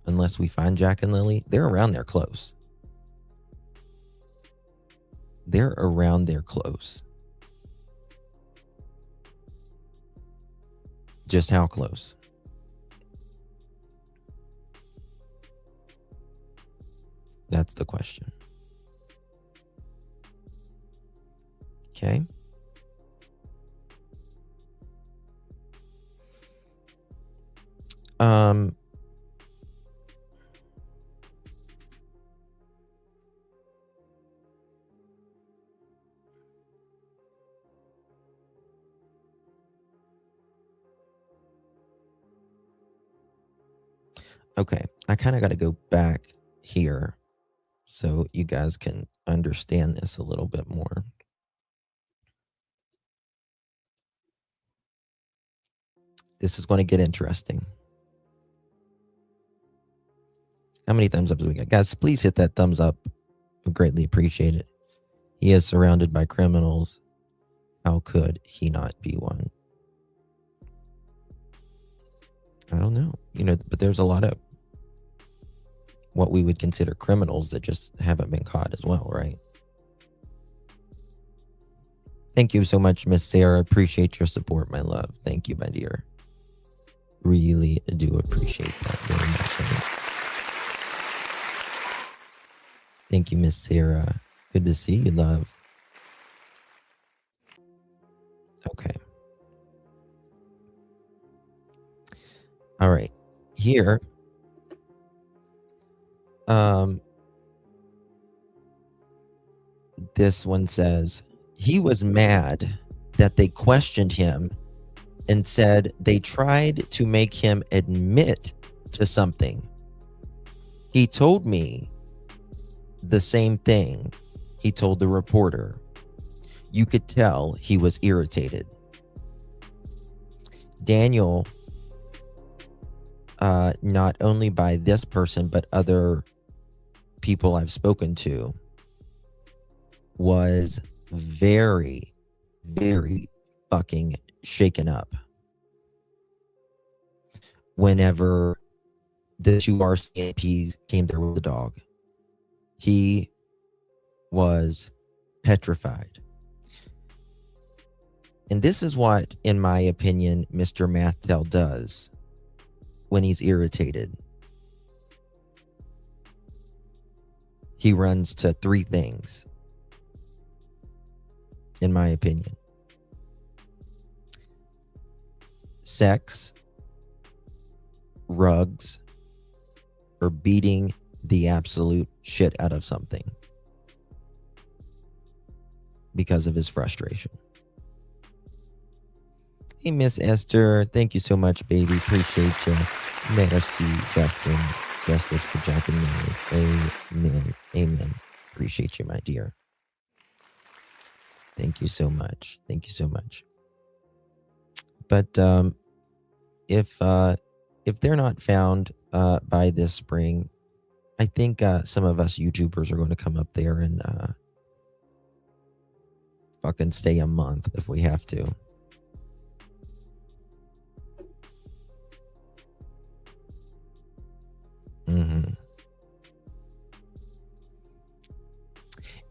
unless we find Jack and Lily. They're around there close. Just how close? That's the question. Okay. Okay, I kind of got to go back here so you guys can understand this a little bit more. This is going to get interesting. How many thumbs ups do we got? Guys, please hit that thumbs up. We greatly appreciate it. He is surrounded by criminals. How could he not be one? I don't know. But there's a lot of what we would consider criminals that just haven't been caught as well, right? Thank you so much, Miss Sarah. Appreciate your support, my love. Thank you, my dear. Really do appreciate that very much. Thank you, Miss Sarah. Good to see you, love. Okay. All right. Here. This one says, he was mad that they questioned him and said they tried to make him admit to something. He told me the same thing he told the reporter. You could tell he was irritated. Daniel, not only by this person, but other people I've spoken to, was very, very fucking shaken up whenever the two RCMPs came there with the dog. He was petrified. And this is what, in my opinion, Mr. Mathtel does when he's irritated. He runs to three things, in my opinion: sex, rugs, or beating the absolute shit out of something because of his frustration. Hey, Miss Esther, thank you so much, baby. Appreciate you. Merci, Justin. Justice for Jack and Mary. Amen. Amen. Appreciate you, my dear. Thank you so much. Thank you so much. But if they're not found by this spring, I think some of us YouTubers are going to come up there and fucking stay a month if we have to.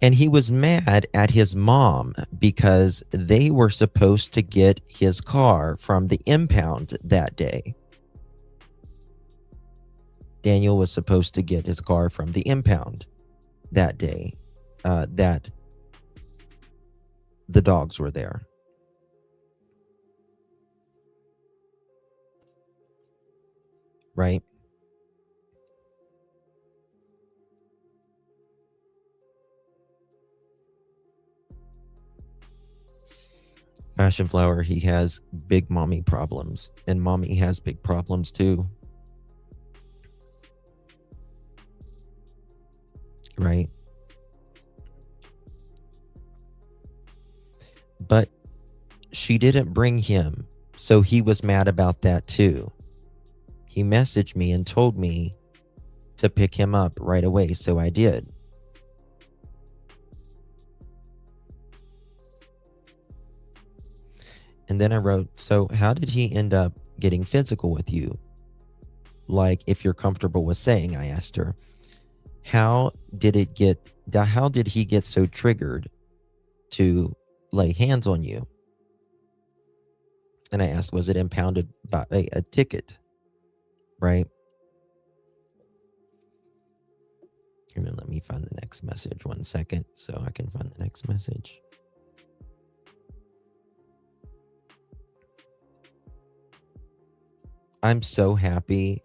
And he was mad at his mom because they were supposed to get his car from the impound that day. Daniel was supposed to get his car from the impound that day, that the dogs were there. Right? Passion Flower, he has big mommy problems, and mommy has big problems too. Right? But she didn't bring him, so he was mad about that too. He messaged me and told me to pick him up right away, so I did. And then I wrote, so how did he end up getting physical with you? Like, if you're comfortable with saying, I asked her. How did he get so triggered to lay hands on you? And I asked, was it impounded by a ticket? Right? And then let me find the next message 1 second so I can find the next message. I'm so happy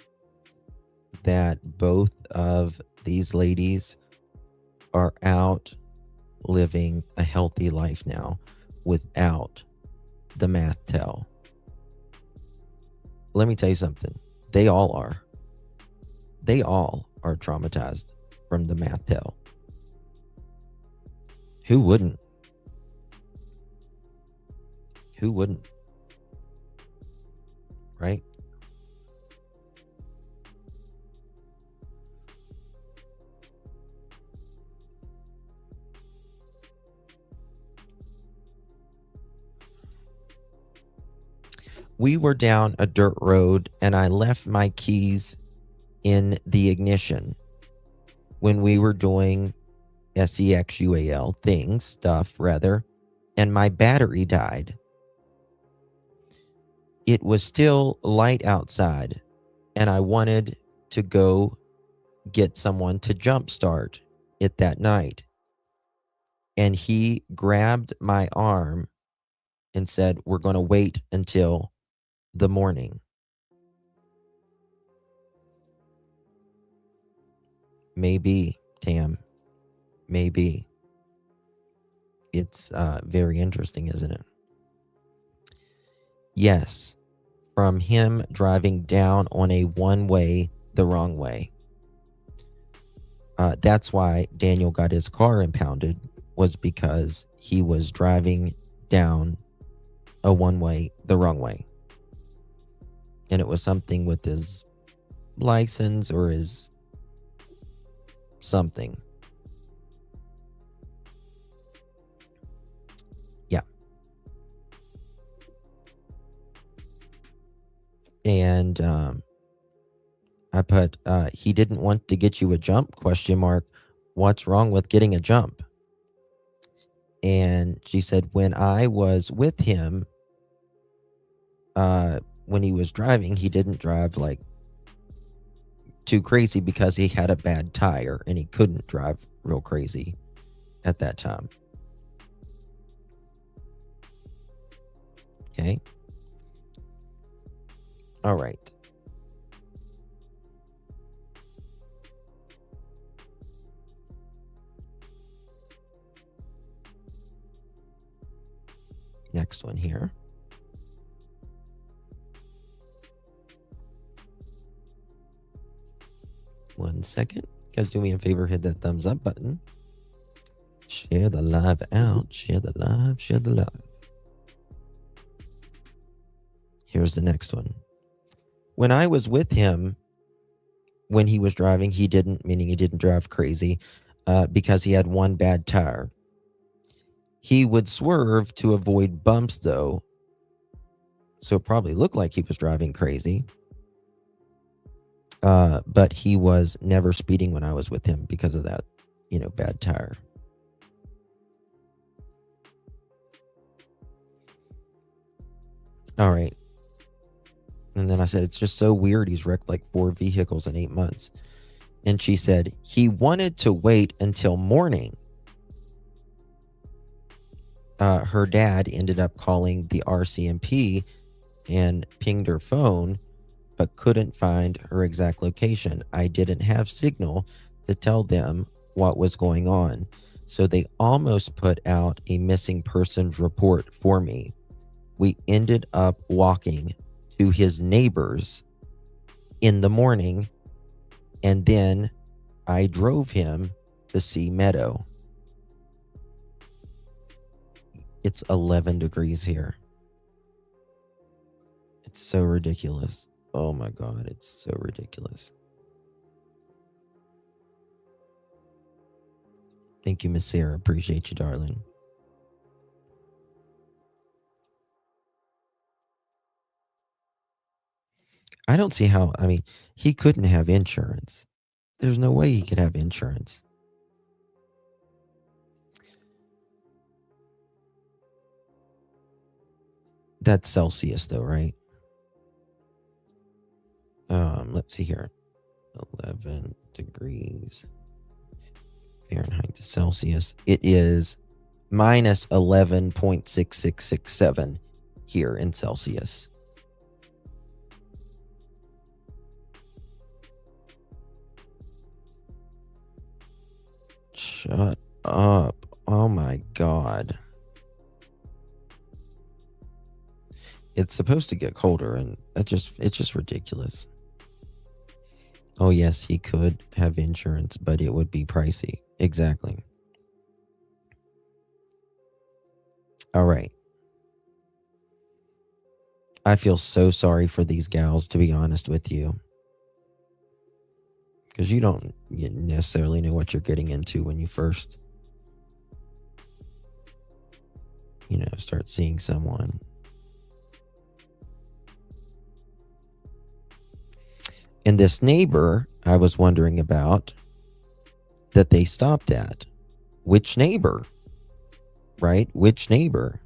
that both of these ladies are out living a healthy life now without the Mathtel. Let me tell you something. They all are. They all are traumatized from the Mathtel. Who wouldn't? Who wouldn't? Right? We were down a dirt road and I left my keys in the ignition when we were doing SEXUAL stuff, and my battery died. It was still light outside and I wanted to go get someone to jumpstart it that night. And he grabbed my arm and said, we're going to wait until the morning. Maybe, Tam. Maybe. It's very interesting, isn't it? Yes. From him driving down on a one-way the wrong way. That's why Daniel got his car impounded, was because he was driving down a one-way the wrong way. And it was something with his license or his something. Yeah. And I put, he didn't want to get you a jump, ? What's wrong with getting a jump? And she said, when I was with him, when he was driving, he didn't drive like too crazy because he had a bad tire and he couldn't drive real crazy at that time. Okay. All right. Next one here. One second. Guys, do me a favor, hit that thumbs up button. Share the live out. Share the live. Share the live. Here's the next one. When I was with him, when he was driving, he didn't, meaning he didn't drive crazy, because he had one bad tire. He would swerve to avoid bumps, though, so it probably looked like he was driving crazy. But he was never speeding when I was with him because of that, bad tire. All right. And then I said, it's just so weird. He's wrecked like 4 vehicles in 8 months. And she said, he wanted to wait until morning. Her dad ended up calling the RCMP and pinged her phone, but couldn't find her exact location. I didn't have signal to tell them what was going on. So they almost put out a missing persons report for me. We ended up walking to his neighbors in the morning, and then I drove him to see Meadow. It's 11 degrees here. It's so ridiculous. Oh my God, it's so ridiculous. Thank you, Miss Sarah. Appreciate you, darling. I don't see how, he couldn't have insurance. There's no way he could have insurance. That's Celsius though, right? Let's see here. 11 degrees Fahrenheit to Celsius. It is minus 11.6667 here in Celsius. Shut up. Oh my God. It's supposed to get colder, and it's just ridiculous. Oh yes, he could have insurance, but it would be pricey. Exactly. All right. I feel so sorry for these gals, to be honest with you. Because you don't necessarily know what you're getting into when you first, start seeing someone. And this neighbor I was wondering about that they stopped at. Which neighbor? Right? Which neighbor?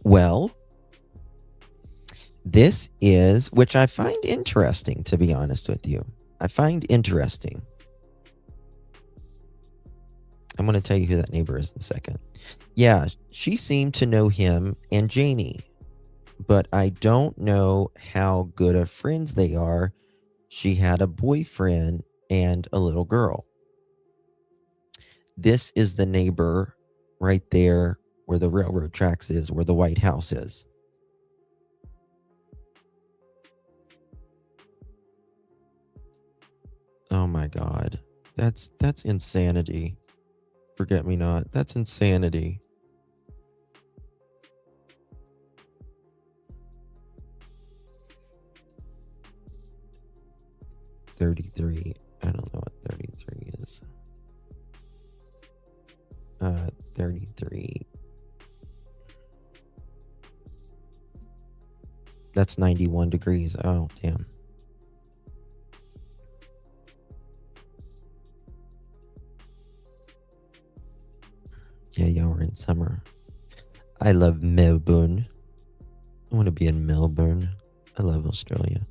Well, this is, which I find interesting, to be honest with you. I find interesting. I'm going to tell you who that neighbor is in a second. Yeah, she seemed to know him and Janie, but I don't know how good of friends they are. She had a boyfriend and a little girl. This is the neighbor right there where the railroad tracks is, where the White House is. Oh my God. That's insanity. Forget me not. That's insanity. $33. I don't know what 33 is. 33. That's 91 degrees. Oh, damn. Yeah, y'all were in summer. I love Melbourne. I want to be in Melbourne. I love Australia.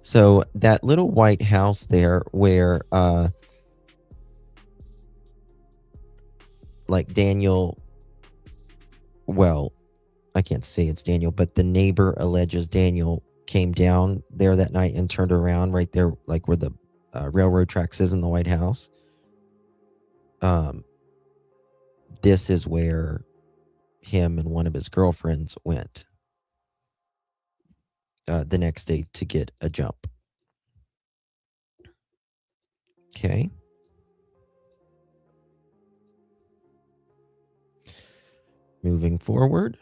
So that little white house there where like Daniel, well, I can't say it's Daniel, but the neighbor alleges Daniel came down there that night and turned around right there, like where the railroad tracks is in the White House. This is where him and one of his girlfriends went the next day to get a jump. Okay. Moving forward.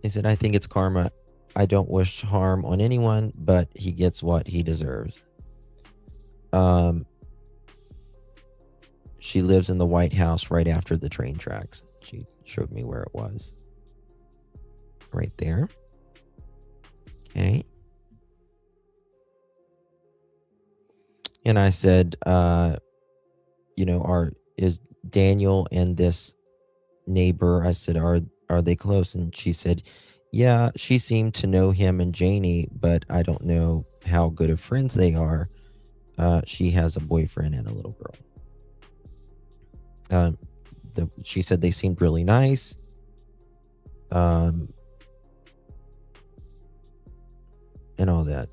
He said, I think it's karma. I don't wish harm on anyone, but he gets what he deserves. She lives in the White House right after the train tracks. She showed me where it was. Right there. Okay. And I said, is Daniel and this neighbor, I said, are they close? And she said, yeah, she seemed to know him and Janie, but I don't know how good of friends they are. She has a boyfriend and a little girl. She said they seemed really nice. And all that.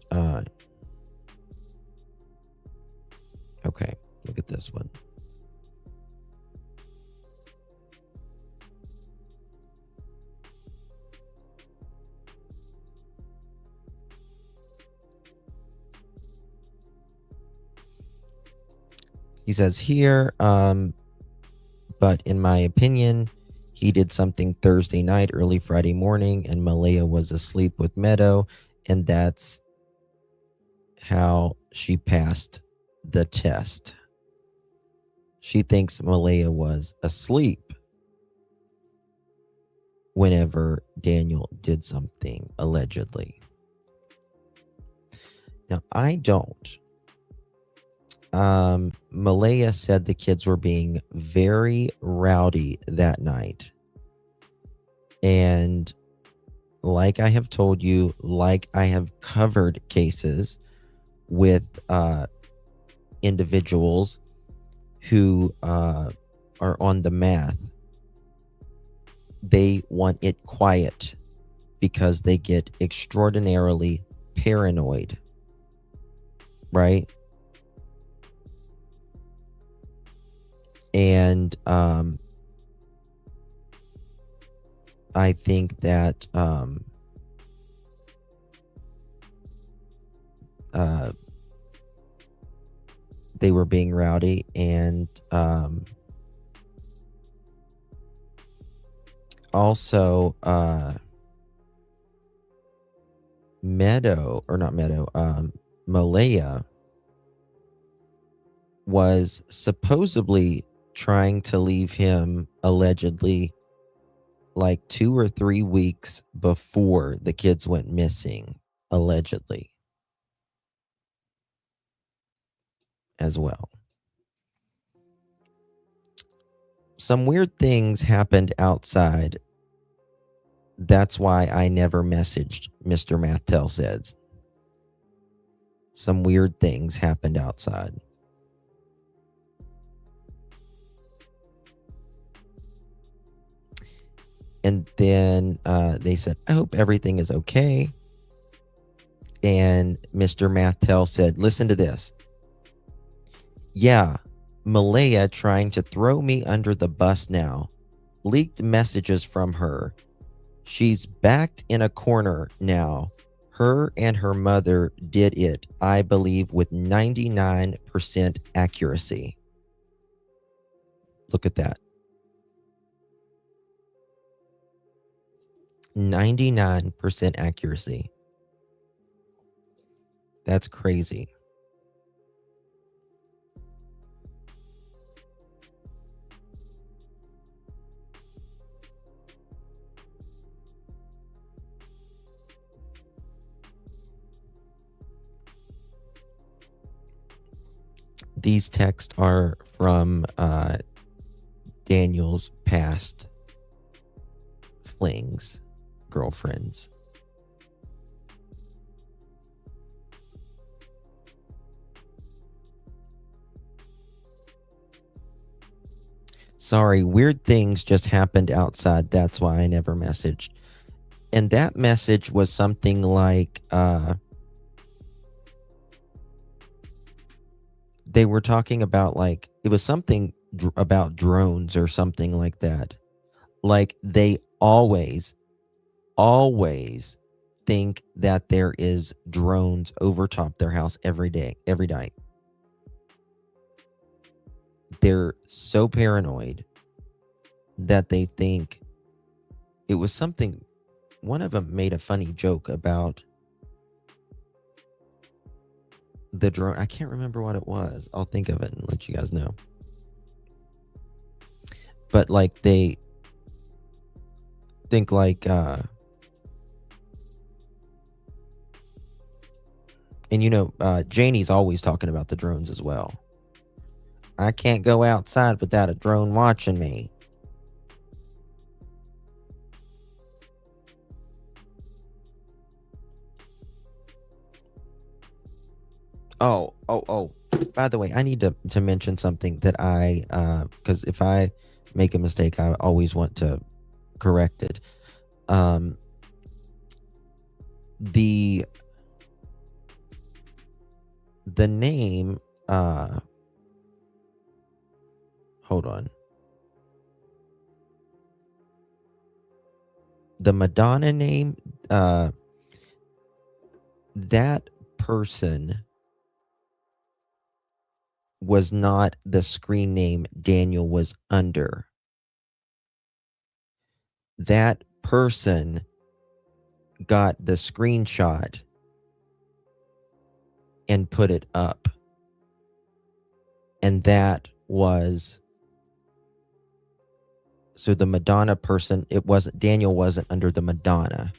Okay, look at this one. He says here, but in my opinion, he did something Thursday night, early Friday morning, and Malaya was asleep with Meadow, and that's how she passed the test. She thinks Malaya was asleep whenever Daniel did something, allegedly. Now, I don't. Malaya said the kids were being very rowdy that night. And like I have told you, like I have covered cases with individuals who are on the math, they want it quiet because they get extraordinarily paranoid, right? And I think that they were being rowdy, and also Malaya was supposedly trying to leave him, allegedly, like 2 or 3 weeks before the kids went missing, allegedly, as well. Some weird things happened outside. That's why I never messaged Mr. Mathel says. Some weird things happened outside. And then they said, I hope everything is okay. And Mr. Mathel said, listen to this. Yeah, Malaya trying to throw me under the bus now. Leaked messages from her. She's backed in a corner now. Her and her mother did it, I believe, with 99% accuracy. Look at that. 99% accuracy. That's crazy. These texts are from Daniel's past flings, girlfriends. Sorry, weird things just happened outside. That's why I never messaged. And that message was something like, they were talking about, like, it was something about drones or something like that. Like, they always think that there is drones over top their house every night. They're so paranoid that they think it was something. One of them made a funny joke about the drone. I can't remember what it was. I'll think of it and let you guys know. But like, they think like, and you know, Janie's always talking about the drones as well. I can't go outside without a drone watching me. Oh. By the way, I need to mention something that I, because if I make a mistake, I always want to correct it. The name, hold on. The Madonna name, that person was not the screen name Daniel was under. That person got the screenshot and put it up. And that was, so the Madonna person, Daniel wasn't under the Madonna.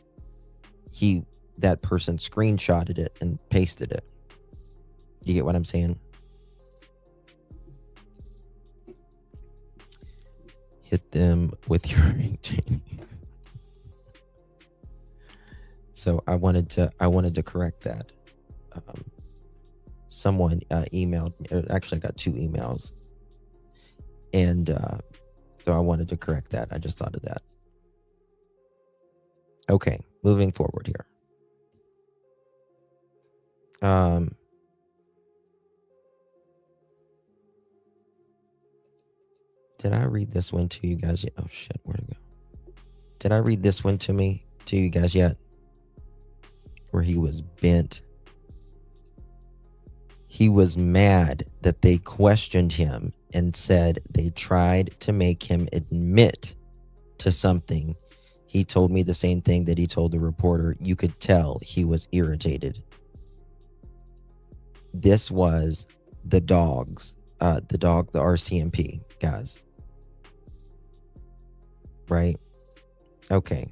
That person screenshotted it and pasted it. You get what I'm saying? Hit them with your ring, Janie. So I wanted to correct that. Someone emailed me. Actually, I got 2 emails, and so I wanted to correct that. I just thought of that. Okay, moving forward here. Did I read this one to you guys yet? Oh shit, where'd it go? Did I read this one to you guys yet? Where he was bent. He was mad that they questioned him and said they tried to make him admit to something. He told me the same thing that he told the reporter. You could tell he was irritated. This was the dogs, the RCMP guys. Right? Okay.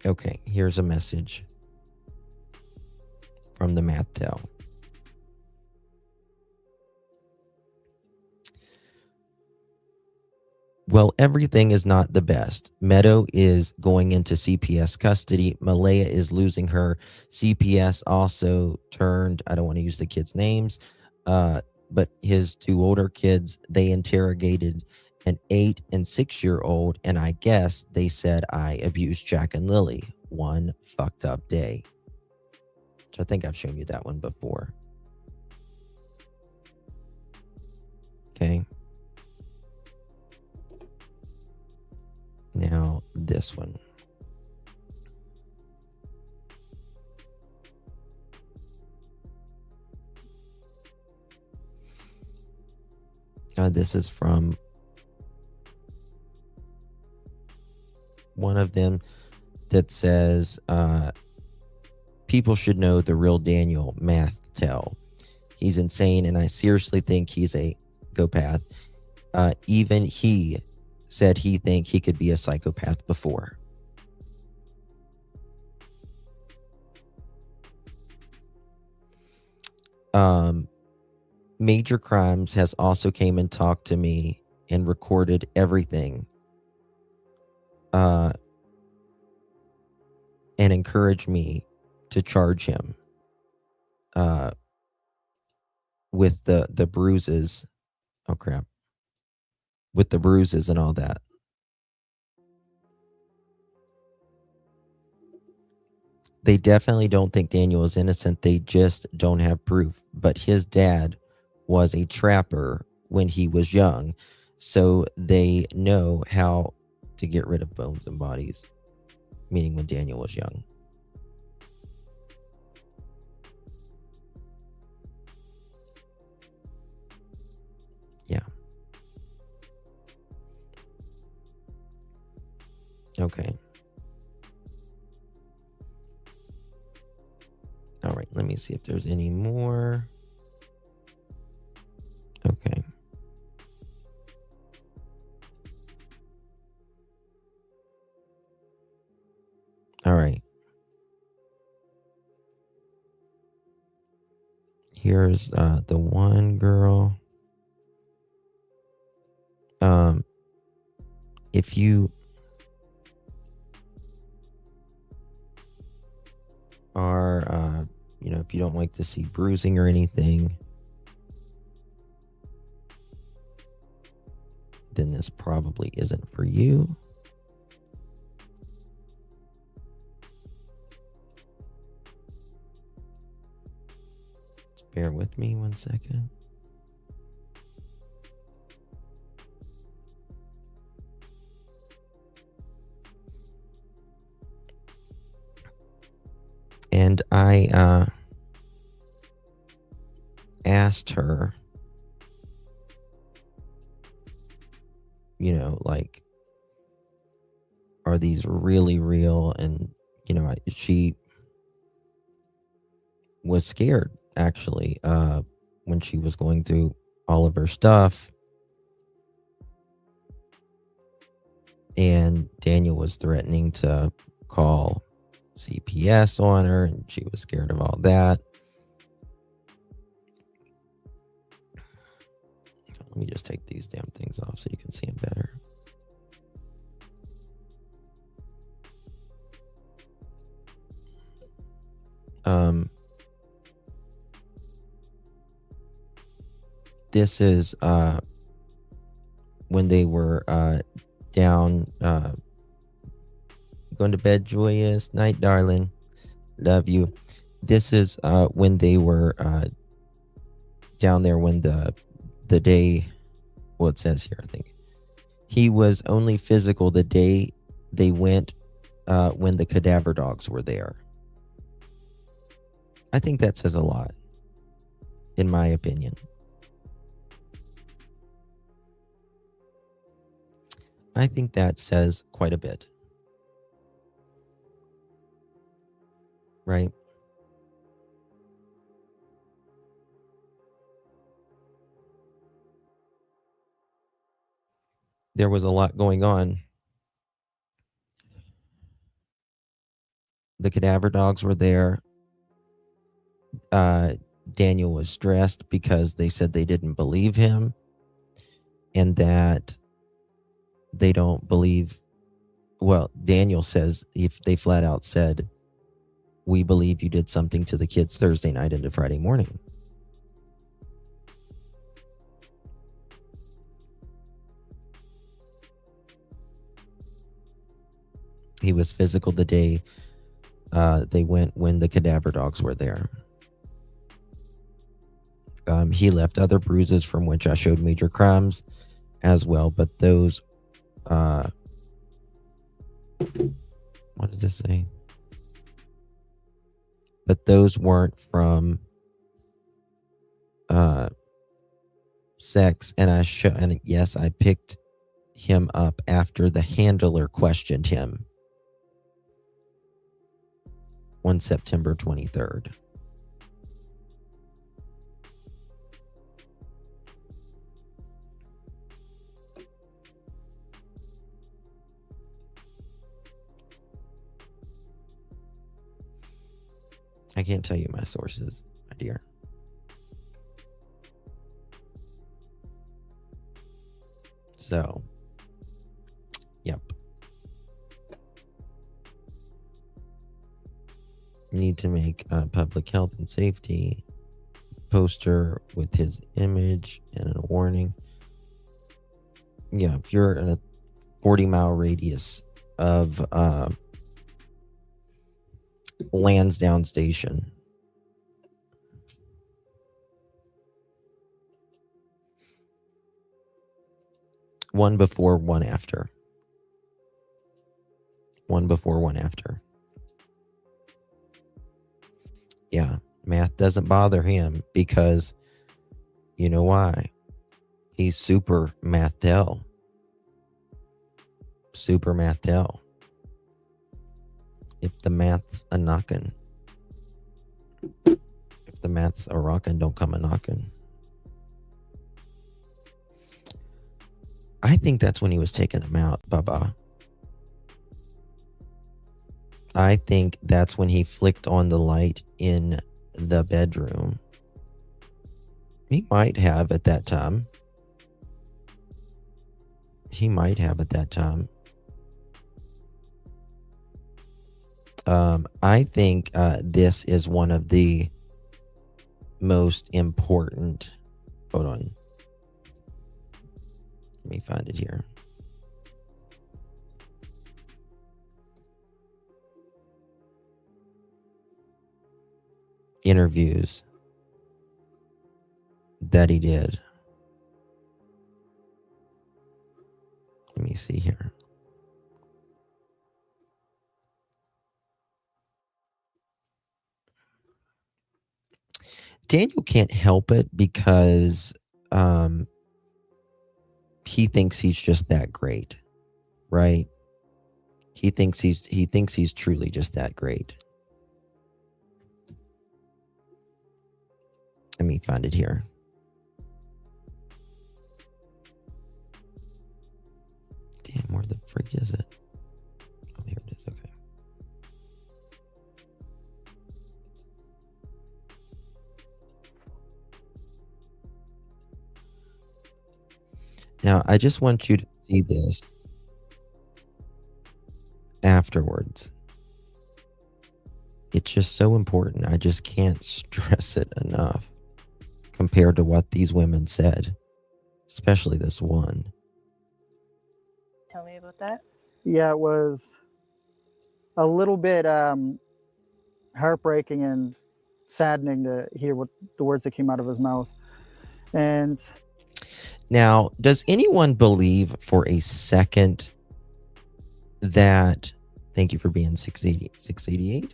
Okay, here's a message from the math tell. Well, everything is not the best. Meadow is going into CPS custody. Malaya is losing her. CPS also turned, I don't want to use the kids' names, but his 2 older kids, they interrogated an 8 and 6-year-old, and I guess they said I abused Jack and Lily. One fucked up day. Which I think I've shown you that one before. Okay. Now, this one. This is from one of them that says, people should know the real Daniel math tell. He's insane, and I seriously think he's a psychopath. Even he said he think he could be a psychopath before. Major Crimes has also came and talked to me and recorded everything, and encouraged me to charge him with the bruises. Oh crap. With the bruises and all that. They definitely don't think Daniel is innocent. They just don't have proof. But his dad was a trapper when he was young, so they know how to get rid of bones and bodies, meaning when Daniel was young. Yeah. Okay. All right, let me see if there's any more. Okay. All right. Here's the one girl. If you are, if you don't like to see bruising or anything, then this probably isn't for you. Just bear with me 1 second. And I asked her, like, are these really real? And, she was scared, actually, when she was going through all of her stuff. And Daniel was threatening to call CPS on her, and she was scared of all that. Let me just take these damn things off so you can see them better. This is when they were down, going to bed, joyous night, darling, love you. This is when they were down there when the day, well, it says here, I think he was only physical the day they went, when the cadaver dogs were there. I think that says a lot, in my opinion. I think that says quite a bit. Right? There was a lot going on. The cadaver dogs were there. Daniel was stressed because they said they didn't believe him, and that they don't believe, well, Daniel says, if they flat out said, we believe you did something to the kids Thursday night into Friday morning. He was physical the day they went when the cadaver dogs were there. He left other bruises from which I showed major crimes as well, but those, what does this say? But those weren't from sex. And yes, I picked him up after the handler questioned him on September 23rd. I can't tell you my sources, my dear. So, yep. Need to make public health and safety poster with his image and a warning. Yeah, if you're in a 40-mile radius of Lansdowne Station, one before, one after. One before, one after. Yeah, math doesn't bother him because you know why? He's super Mattel. Super Mattel. If the math's a knockin'. If the math's a rockin', don't come a knockin'. I think that's when he was taking them out, Baba. I think that's when he flicked on the light in the bedroom. He might have at that time. He might have at that time. I think this is one of the most important. Hold on. Let me find it here. Interviews that he did. Let me see here. Daniel can't help it because he thinks he's just that great, right? He thinks he's truly just that great. Let me find it here. Damn, where the freak is it? Oh, here it is. Okay. Now, I just want you to see this afterwards. It's just so important. I just can't stress it enough compared to what these women said, especially this one. Tell me about that. Yeah, it was a little bit heartbreaking and saddening to hear what the words that came out of his mouth. And now, does anyone believe for a second that, thank you for being 688,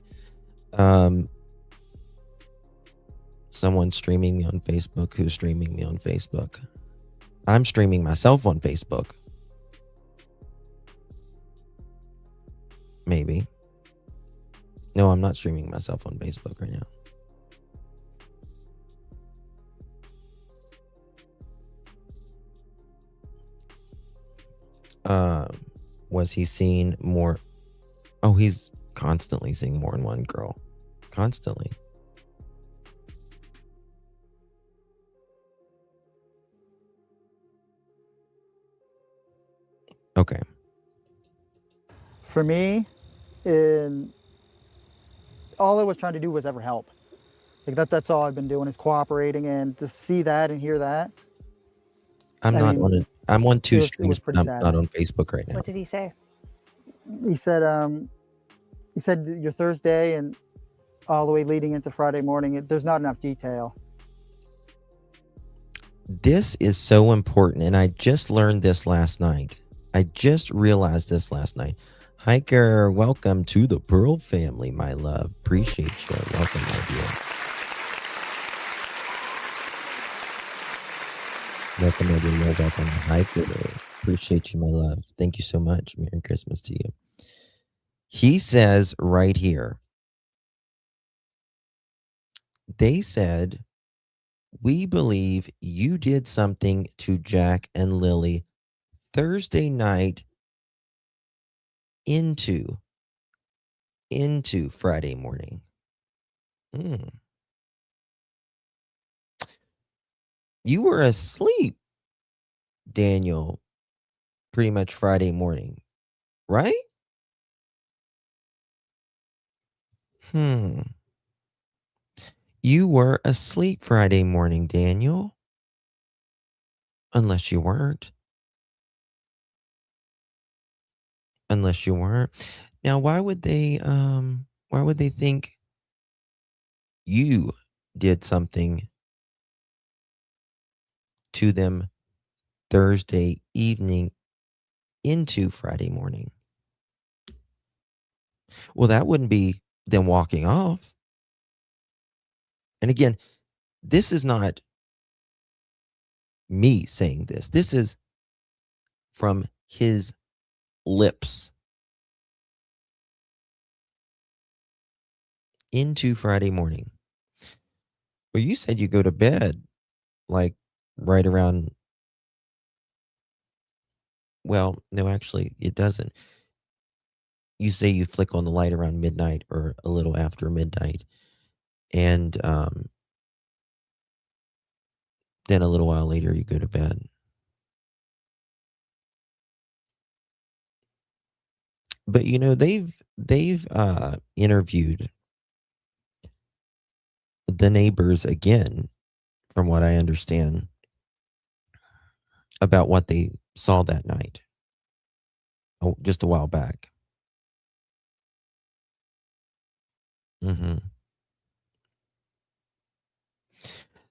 someone streaming me on Facebook, who's streaming me on Facebook? I'm streaming myself on Facebook. Maybe. No, I'm not streaming myself on Facebook right now. Was he seeing more? Oh, he's constantly seeing more than one girl. Constantly. Okay. For me, all I was trying to do was ever help. Like that's all I've been doing is cooperating, and to see that and hear that. I'm on it. I'm on two streams, but I'm sad. not on Facebook right now. What did he say? He said your Thursday and all the way leading into Friday morning, there's not enough detail. This is so important, and I just learned this last night. I just realized this last night. Hiker, welcome to the Pearl family, my love. Appreciate you. Welcome, my dear. Welcome, my dear. Welcome, Hiker. Appreciate you, my love. Thank you so much. Merry Christmas to you. He says right here, they said, we believe you did something to Jack and Lily Thursday night into Friday morning. You were asleep, Daniel. pretty much Friday morning, right? Hmm. You were asleep Friday morning, Daniel. Unless you weren't. Unless you weren't. Now, why would they think you did something to them Thursday evening into Friday morning? Well, that wouldn't be them walking off. And again, this is not me saying this. This is from his lips into Friday morning. Well, you said you go to bed like right around, well, no, actually, it doesn't. You say you flick on the light around midnight or a little after midnight. And then a little while later, you go to bed. But they've interviewed the neighbors again, from what I understand, about what they saw that night. Oh, just a while back. Hmm.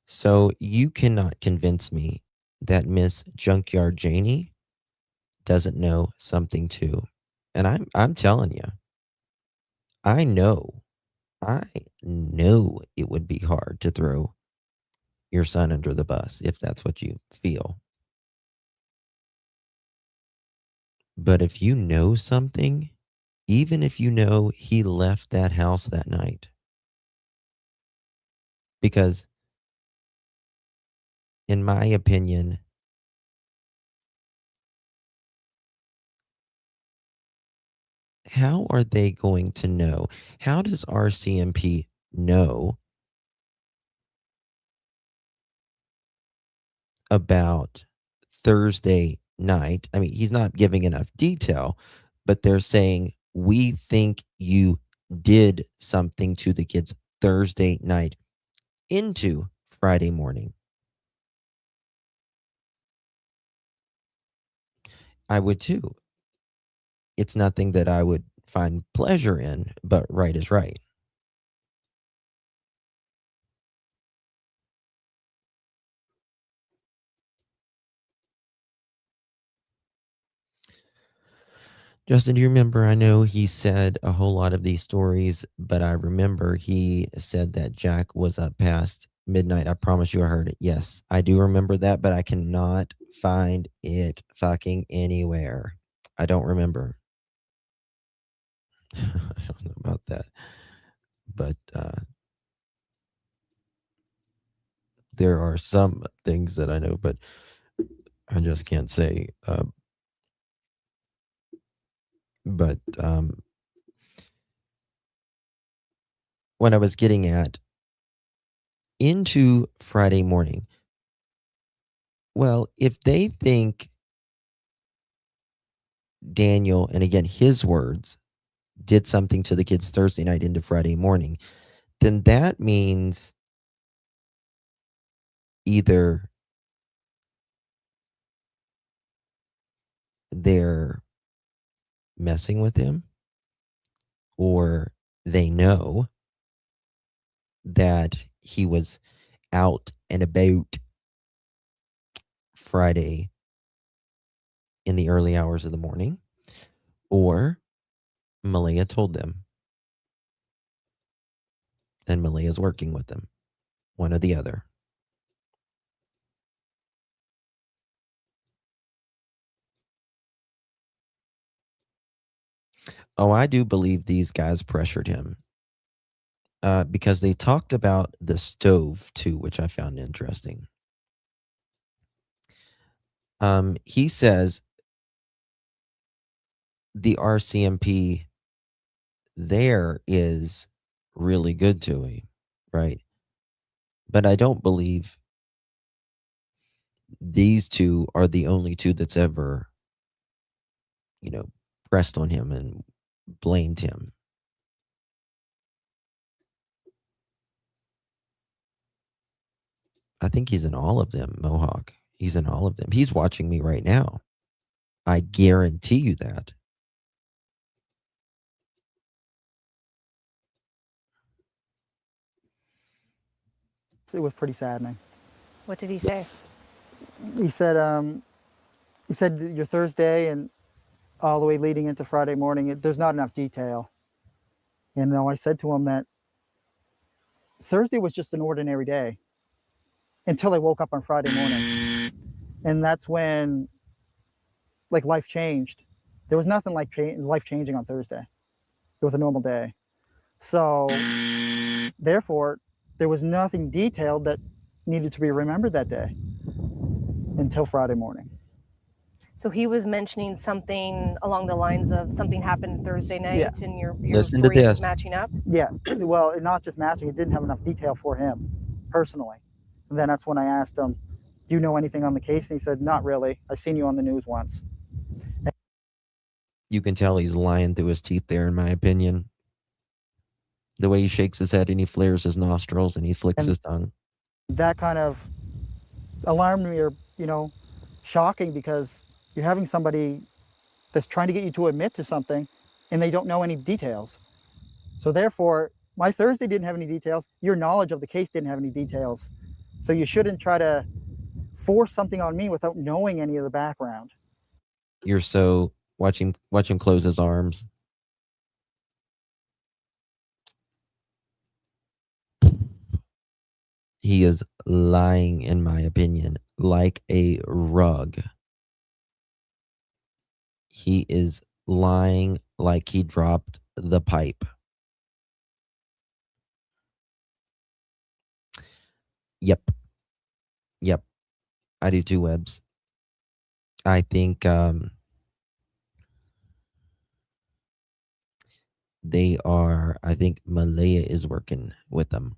So you cannot convince me that Miss Junkyard Janie doesn't know something too. And I'm telling you, I know, I know it would be hard to throw your son under the bus if that's what you feel. But if you know something, even if you know he left that house that night, because in my opinion, how are they going to know? How does RCMP know about Thursday night? I mean, he's not giving enough detail, but they're saying, we think you did something to the kids Thursday night into Friday morning. I would too. It's nothing that I would find pleasure in, but right is right. Justin, do you remember? I know he said a whole lot of these stories, but I remember he said that Jack was up past midnight. I promise you I heard it. Yes, I do remember that, but I cannot find it fucking anywhere. I don't remember. I don't know about that. But there are some things that I know, but I just can't say. But what I was getting at, into Friday morning, well, if they think Daniel, and again, his words, did something to the kids Thursday night into Friday morning, then that means either they're messing with him or they know that he was out and about Friday in the early hours of the morning, or Malaya told them and Malaya's working with them, one or the other. Oh, I do believe these guys pressured him because they talked about the stove too, which I found interesting. He says the RCMP there is really good to him, right? But I don't believe these two are the only two that's ever pressed on him and blamed him. I think he's in all of them, Mohawk. He's in all of them. He's watching me right now. I guarantee you that. It was pretty saddening. What did he say? He said your Thursday and all the way leading into Friday morning, there's not enough detail. And I said to him that Thursday was just an ordinary day until I woke up on Friday morning. And that's when life changed. There was nothing like life changing on Thursday. It was a normal day. So therefore, there was nothing detailed that needed to be remembered that day until Friday morning. So he was mentioning something along the lines of something happened Thursday night, Yeah. and your Listen to story this. isn't matching up? Yeah, well, not just matching, it didn't have enough detail for him personally. And then that's when I asked him, do you know anything on the case? And he said, not really. I've seen you on the news once. You can tell he's lying through his teeth there, in my opinion. The way he shakes his head and he flares his nostrils and he flicks his tongue. That kind of alarmed me, or, shocking, because you're having somebody that's trying to get you to admit to something and they don't know any details. So therefore, my Thursday didn't have any details. Your knowledge of the case didn't have any details. So you shouldn't try to force something on me without knowing any of the background. You're so watch him close his arms. He is lying, in my opinion, like a rug. He is lying like he dropped the pipe. Yep. I do too, Webbs. I think I think Malaya is working with them.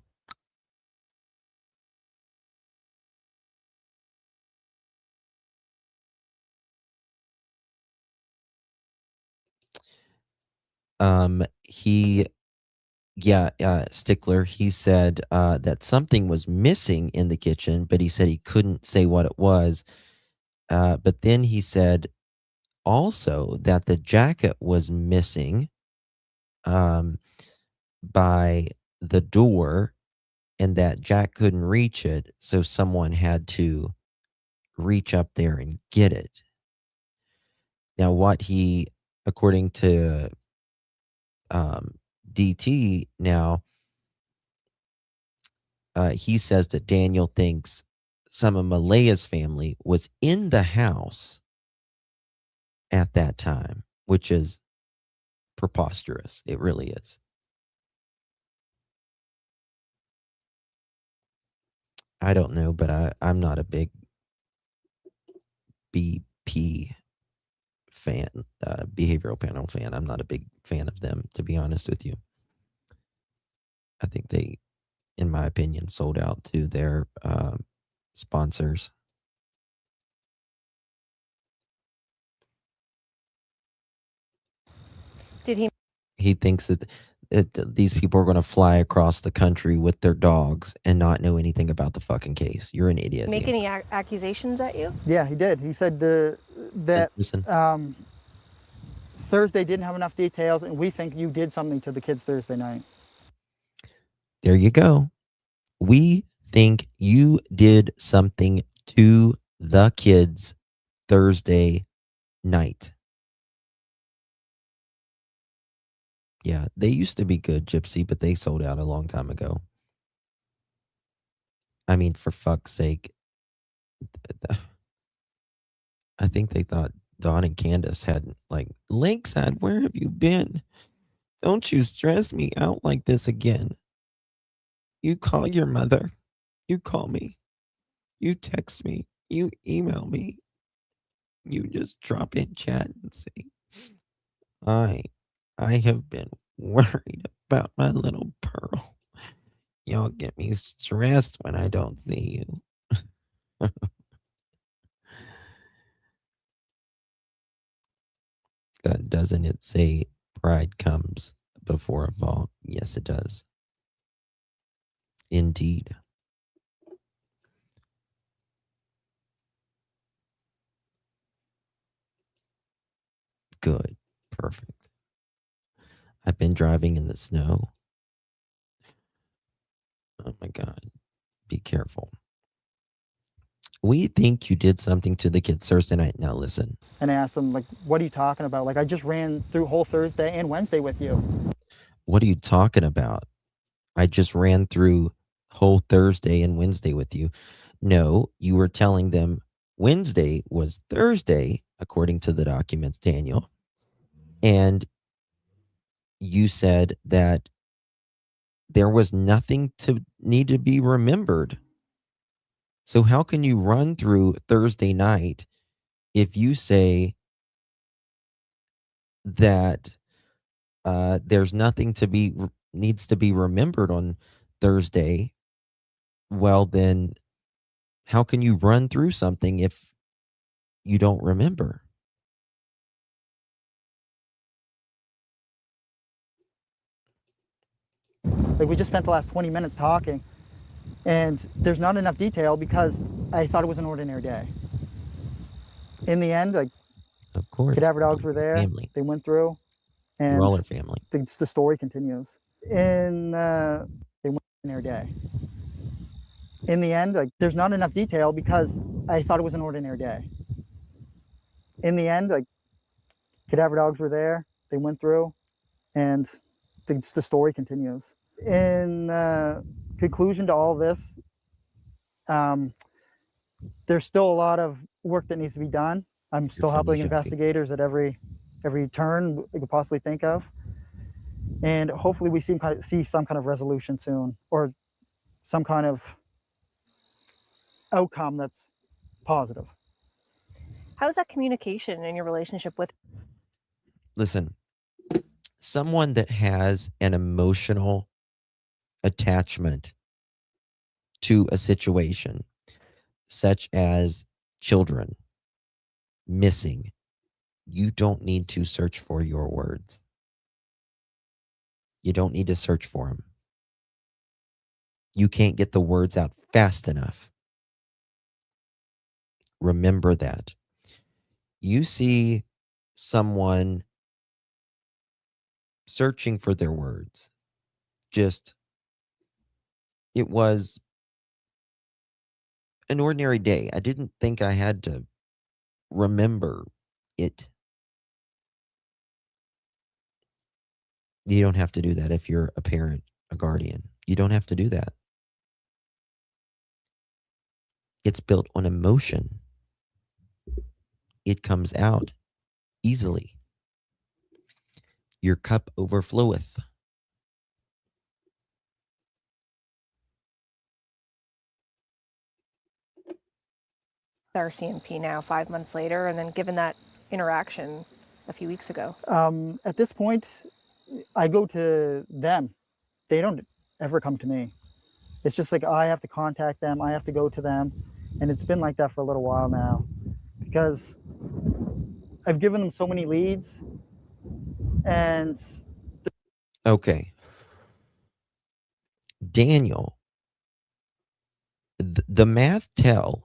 Stickler, he said that something was missing in the kitchen, but he said he couldn't say what it was. But then he said also that the jacket was missing by the door and that Jack couldn't reach it, so someone had to reach up there and get it. Now, according to DT now, he says that Daniel thinks some of Malaya's family was in the house at that time, which is preposterous. It really is. I don't know, but I'm not a big BP fan, behavioral panel fan. I'm not a big fan of them, to be honest with you. I think they, in my opinion, sold out to their sponsors. Did he? He thinks that these people are going to fly across the country with their dogs and not know anything about the fucking case. You're an idiot. Make any accusations at you? Yeah, he did. He said that Listen. Thursday didn't have enough details, and we think you did something to the kids Thursday night. There you go. We think you did something to the kids Thursday night. Yeah, they used to be good, Gypsy, but they sold out a long time ago. I mean, for fuck's sake. I think they thought Dawn and Candace had, Lakeside, where have you been? Don't you stress me out like this again. You call your mother. You call me. You text me. You email me. You just drop in chat and say, I have been worried about my little Pearl. Y'all get me stressed when I don't see you. Doesn't it say pride comes before a fall? Yes, it does. Indeed. Good. Perfect. I've been driving in the snow. Oh my God. Be careful. We think you did something to the kids Thursday night. Now listen. And I asked them, like, what are you talking about? Like, I just ran through whole Thursday and Wednesday with you. What are you talking about? I just ran through whole Thursday and Wednesday with you. No, you were telling them Wednesday was Thursday, according to the documents, Daniel. And you said that there was nothing to need to be remembered. So how can you run through Thursday night if you say that there's nothing to be needs to be remembered on Thursday? Well, then how can you run through something if you don't remember? Like, we just spent the last 20 minutes talking, and there's not enough detail because I thought it was an ordinary day. In the end, like, Of course. cadaver dogs were there. Family. They went through, and We're all our family. the story continues. They went ordinary day. In the end, like, there's not enough detail because I thought it was an ordinary day. In the end, like, cadaver dogs were there. They went through, and the story continues. In conclusion to all this, there's still a lot of work that needs to be done. I'm still helping investigators at every turn we could possibly think of, and hopefully we see some kind of resolution soon, or some kind of outcome that's positive. How's that communication in your relationship with? Listen, someone that has an emotional attachment to a situation, such as children missing, you don't need to search for your words. You don't need to search for them. You can't get the words out fast enough. Remember that. You see someone searching for their words. It was an ordinary day. I didn't think I had to remember it. You don't have to do that if you're a parent, a guardian. You don't have to do that. It's built on emotion. It comes out easily. Your cup overfloweth. RCMP now 5 months later, and then given that interaction a few weeks ago? At this point, I go to them. They don't ever come to me. It's just like I have to contact them. I have to go to them. And it's been like that for a little while now because I've given them so many leads. And okay. Daniel, the math to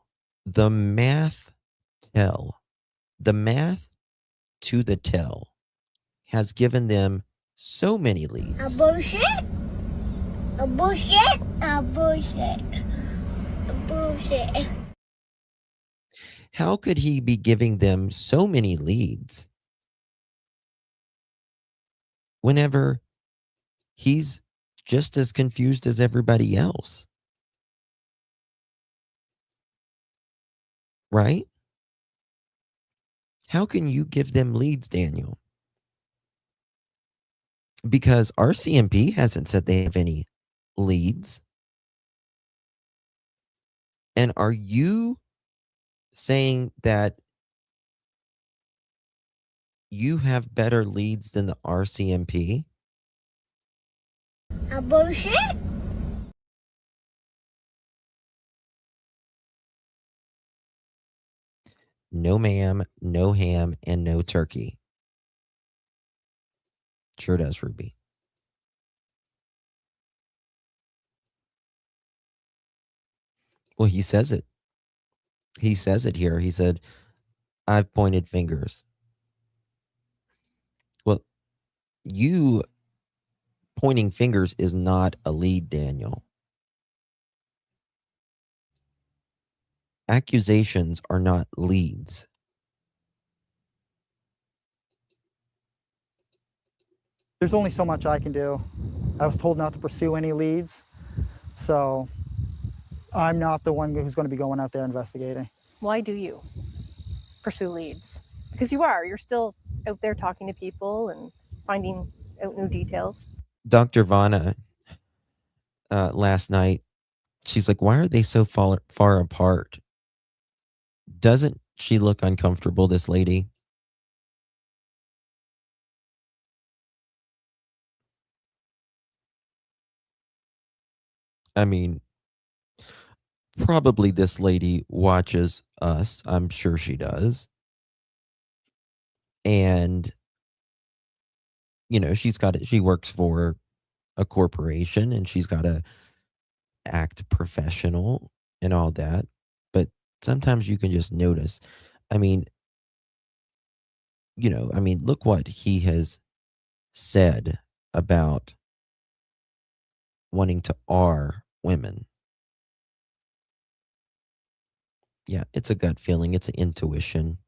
the tell has given them so many leads. A bullshit? A bullshit? A bullshit? A bullshit? How could he be giving them so many leads whenever he's just as confused as everybody else? Right? How can you give them leads, Daniel? Because RCMP hasn't said they have any leads. And are you saying that you have better leads than the RCMP? A bullshit? No ma'am, no ham, and no turkey. Sure does, Ruby. Well, he says it. He says it here. He said, I've pointed fingers. Well, you pointing fingers is not a lead, Daniel. Accusations are not leads. There's only so much I can do. I was told not to pursue any leads, so I'm not the one who's going to be going out there investigating. Why do you pursue leads? Because you're still out there talking to people and finding out new details. Dr. Vanna, last night, she's like, why are they so far apart? Doesn't she look uncomfortable, this lady? I mean, probably this lady watches us. I'm sure she does. And, you know, she works for a corporation and she's got to act professional and all that. But sometimes you can just notice. I mean, look what he has said about wanting to R women. Yeah, it's a gut feeling. It's an intuition.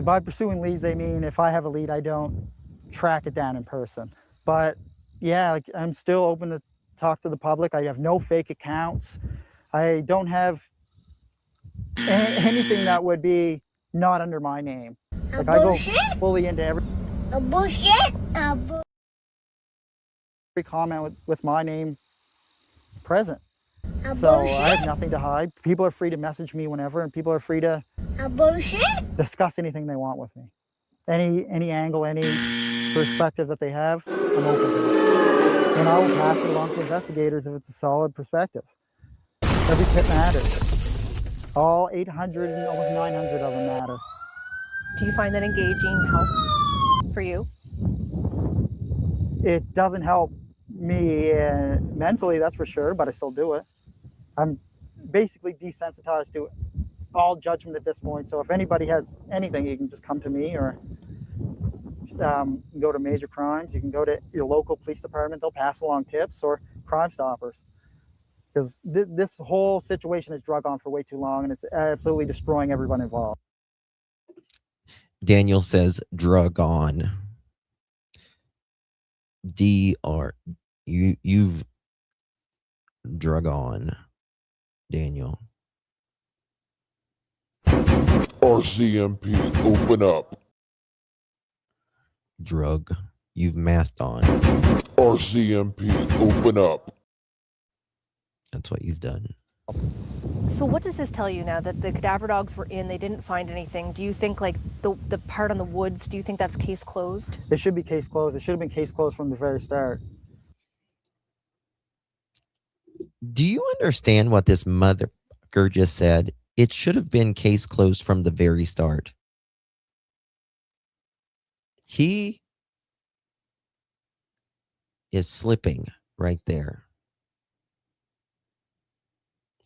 By pursuing leads, they mean if I have a lead, I don't track it down in person. But yeah, like, I'm still open to talk to the public. I have no fake accounts. I don't have anything that would be not under my name. Like, I go fully into every comment with my name present. So I have nothing to hide. People are free to message me whenever, and people are free to discuss anything they want with me. Any angle, any perspective that they have, I'm open to it. And I will pass it along to investigators if it's a solid perspective. Every tip matters. All 800 and almost 900 of them matter. Do you find that engaging helps for you? It doesn't help me mentally, that's for sure, but I still do it. I'm basically desensitized to all judgment at this point. So if anybody has anything, you can just come to me, or go to Major Crimes. You can go to your local police department. They'll pass along tips, or Crime Stoppers. Because this whole situation has drug on for way too long, and it's absolutely destroying everyone involved. Daniel says, drug on. You've drug on, Daniel. RCMP, open up. Drug. You've mathed on. RCMP, open up. That's what you've done. So what does this tell you now that the cadaver dogs were in, they didn't find anything? Do you think, like, the part on the woods, do you think that's case closed? It should be case closed. It should have been case closed from the very start. Do you understand what this motherfucker just said? It should have been case closed from the very start. He is slipping right there.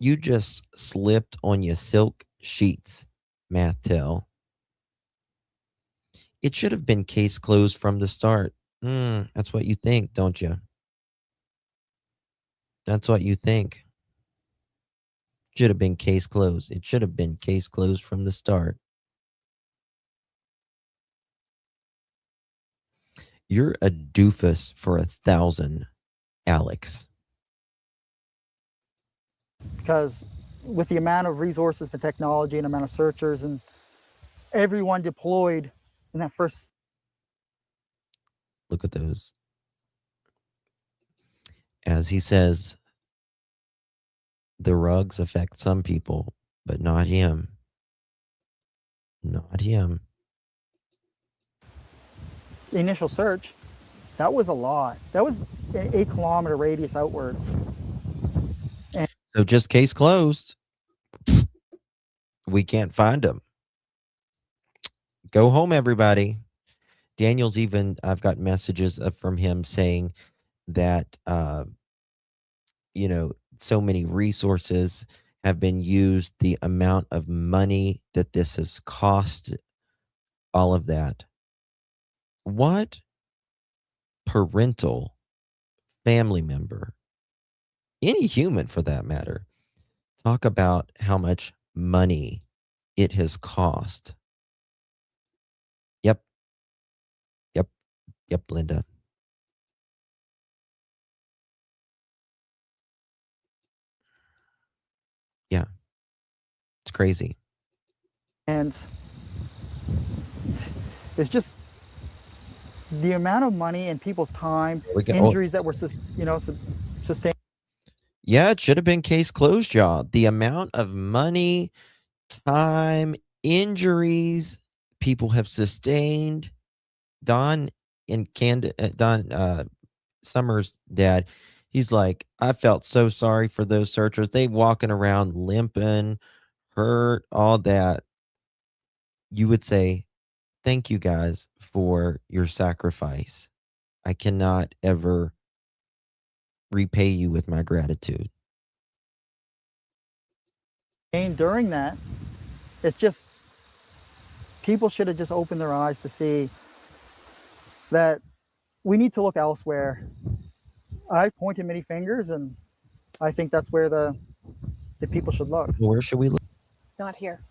You just slipped on your silk sheets, Mattel. It should have been case closed from the start. That's what you think, don't you? That's what you think. Should have been case closed. It should have been case closed from the start. You're a doofus for 1,000, Alex. Because with the amount of resources and technology and amount of searchers and everyone deployed in that first... Look at those. As he says, the rugs affect some people, but not him. Not him. The initial search, that was a lot. That was an 8-kilometer radius outwards. So just case closed. We can't find him. Go home, everybody. Daniel's even, I've got messages from him saying that, so many resources have been used, the amount of money that this has cost, all of that. What parental family member, any human for that matter, talk about how much money it has cost? Yep, yep, yep, Linda. Yeah, it's crazy. And it's just the amount of money and people's time, injuries that were, sustained. Yeah, it should have been case closed, y'all. The amount of money, time, injuries people have sustained. Don Summers' dad, he's like, I felt so sorry for those searchers. They walking around limping, hurt, all that. You would say, thank you guys for your sacrifice. I cannot ever repay you with my gratitude. And during that, it's just, people should have just opened their eyes to see that we need to look elsewhere. I pointed many fingers, and I think that's where the people should look. Where should we look? Not here.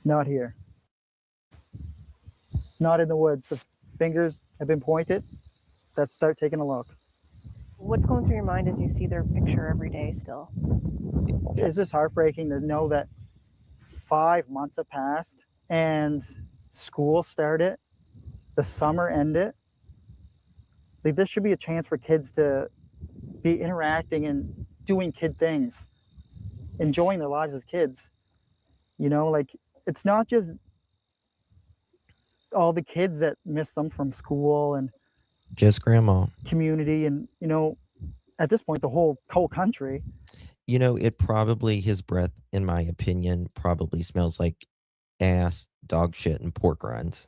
Not here. Not in the woods. If fingers have been pointed, let's start taking a look. What's going through your mind as you see their picture every day still? It's just heartbreaking to know that 5 months have passed and school started, the summer ended. Like, this should be a chance for kids to be interacting and doing kid things, enjoying their lives as kids. Like, it's not just all the kids that miss them from school and just grandma, community, and at this point the whole country. It probably, his breath, in my opinion, probably smells like ass, dog shit, and pork rinds.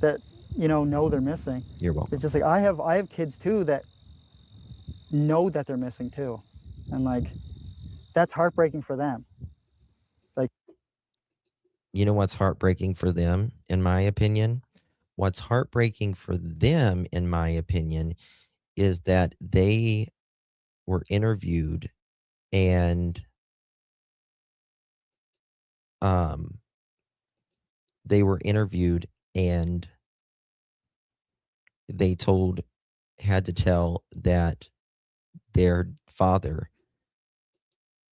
That know they're missing. You're welcome. It's just like I have kids too that know that they're missing too, and like, that's heartbreaking for them. Like, what's heartbreaking for them, in my opinion? What's heartbreaking for them, in my opinion, is that they were interviewed and they had to tell that their father,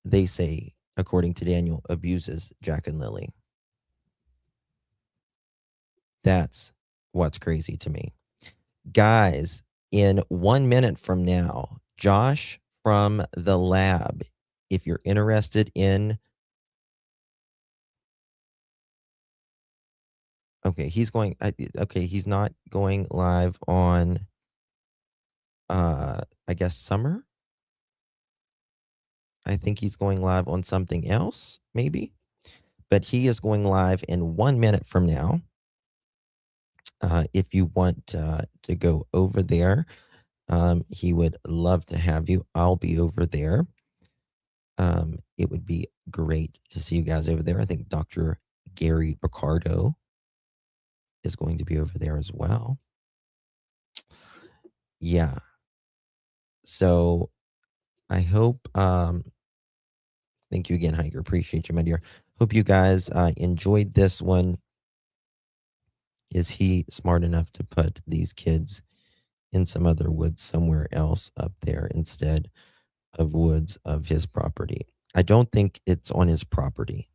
they say, according to Daniel, abuses Jack and Lily. That's what's crazy to me. Guys, in 1 minute from now, Josh from the lab, if you're interested in... Okay, he's not going live on, I guess, summer? I think he's going live on something else, maybe. But he is going live in 1 minute from now. If you want to go over there, he would love to have you. I'll be over there. It would be great to see you guys over there. I think Dr. Gary Picardo is going to be over there as well. Yeah. So I hope, thank you again, Hiker. Appreciate you, my dear. Hope you guys enjoyed this one. Is he smart enough to put these kids in some other woods somewhere else up there instead of woods of his property? I don't think it's on his property.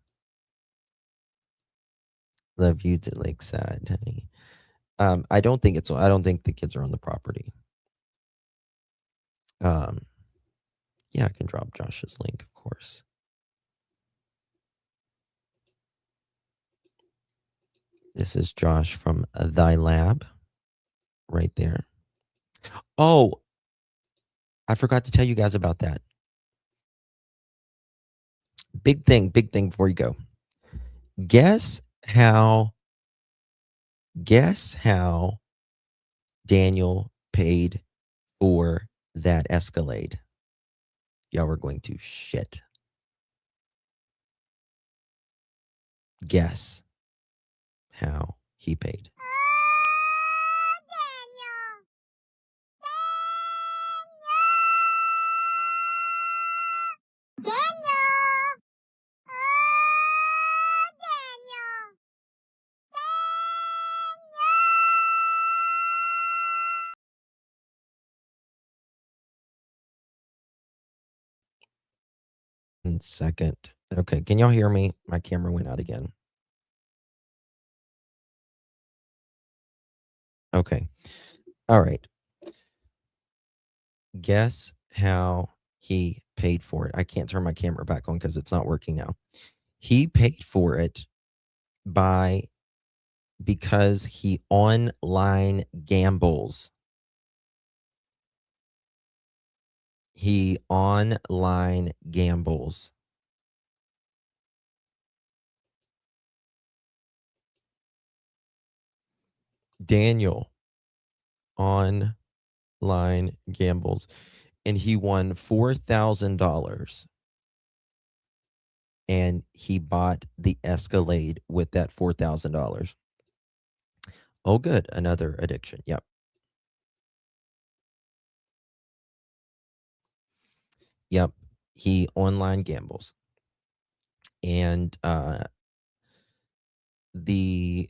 Love you to Lakeside, honey. I don't think the kids are on the property. Yeah, I can drop Josh's link, of course. This is Josh from Thy Lab, right there. Oh, I forgot to tell you guys about that. Big thing before you go. Guess how Guess how Daniel paid for that Escalade? Y'all were going to shit. Guess how he paid. In second. Okay, can y'all hear me? My camera went out again. Okay. All right. Guess how he paid for it. I can't turn my camera back on because it's not working now. He paid for it because he online gambles. He online gambles. Daniel online gambles, and he won $4,000, and he bought the Escalade with that $4,000. Oh, good. Another addiction. Yep. Yep. He online gambles. And the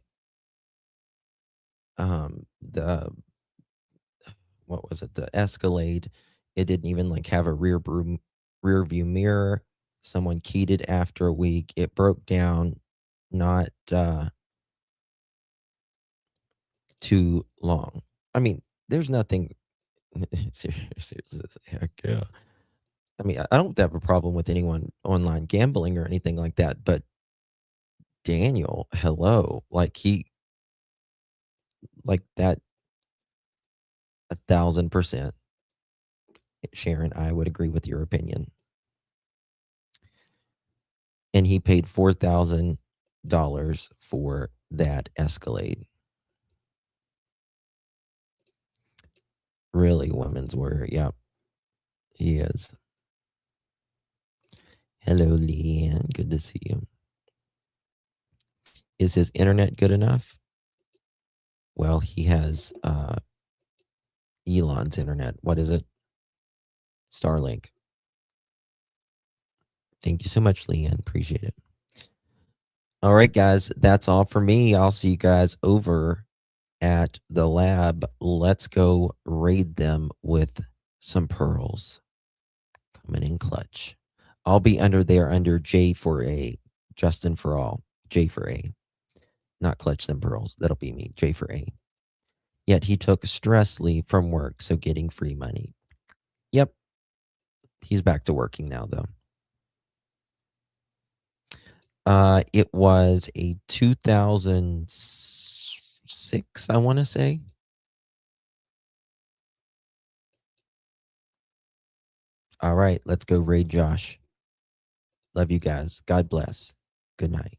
what was it? The Escalade, it didn't even like have a rear view mirror. Someone keyed it after a week. It broke down not too long. I mean, there's nothing seriously, heck yeah. I mean, I don't have a problem with anyone online gambling or anything like that, but Daniel, hello, like that 1,000%. Sharon, I would agree with your opinion. And he paid $4,000 for that Escalade. Really, women's wear. Yep, he is. Hello, Leanne. Good to see you. Is his internet good enough? Well, he has Elon's internet. What is it? Starlink. Thank you so much, Leanne. Appreciate it. All right, guys. That's all for me. I'll see you guys over at the lab. Let's go raid them with some pearls. Coming in clutch. I'll be under J for A. Justin for all. J for A. Not clutch them pearls. That'll be me. J for A. Yet he took stress leave from work, so getting free money. Yep. He's back to working now, though. It was a 2006, I want to say. All right, let's go raid Josh. Love you guys. God bless. Good night.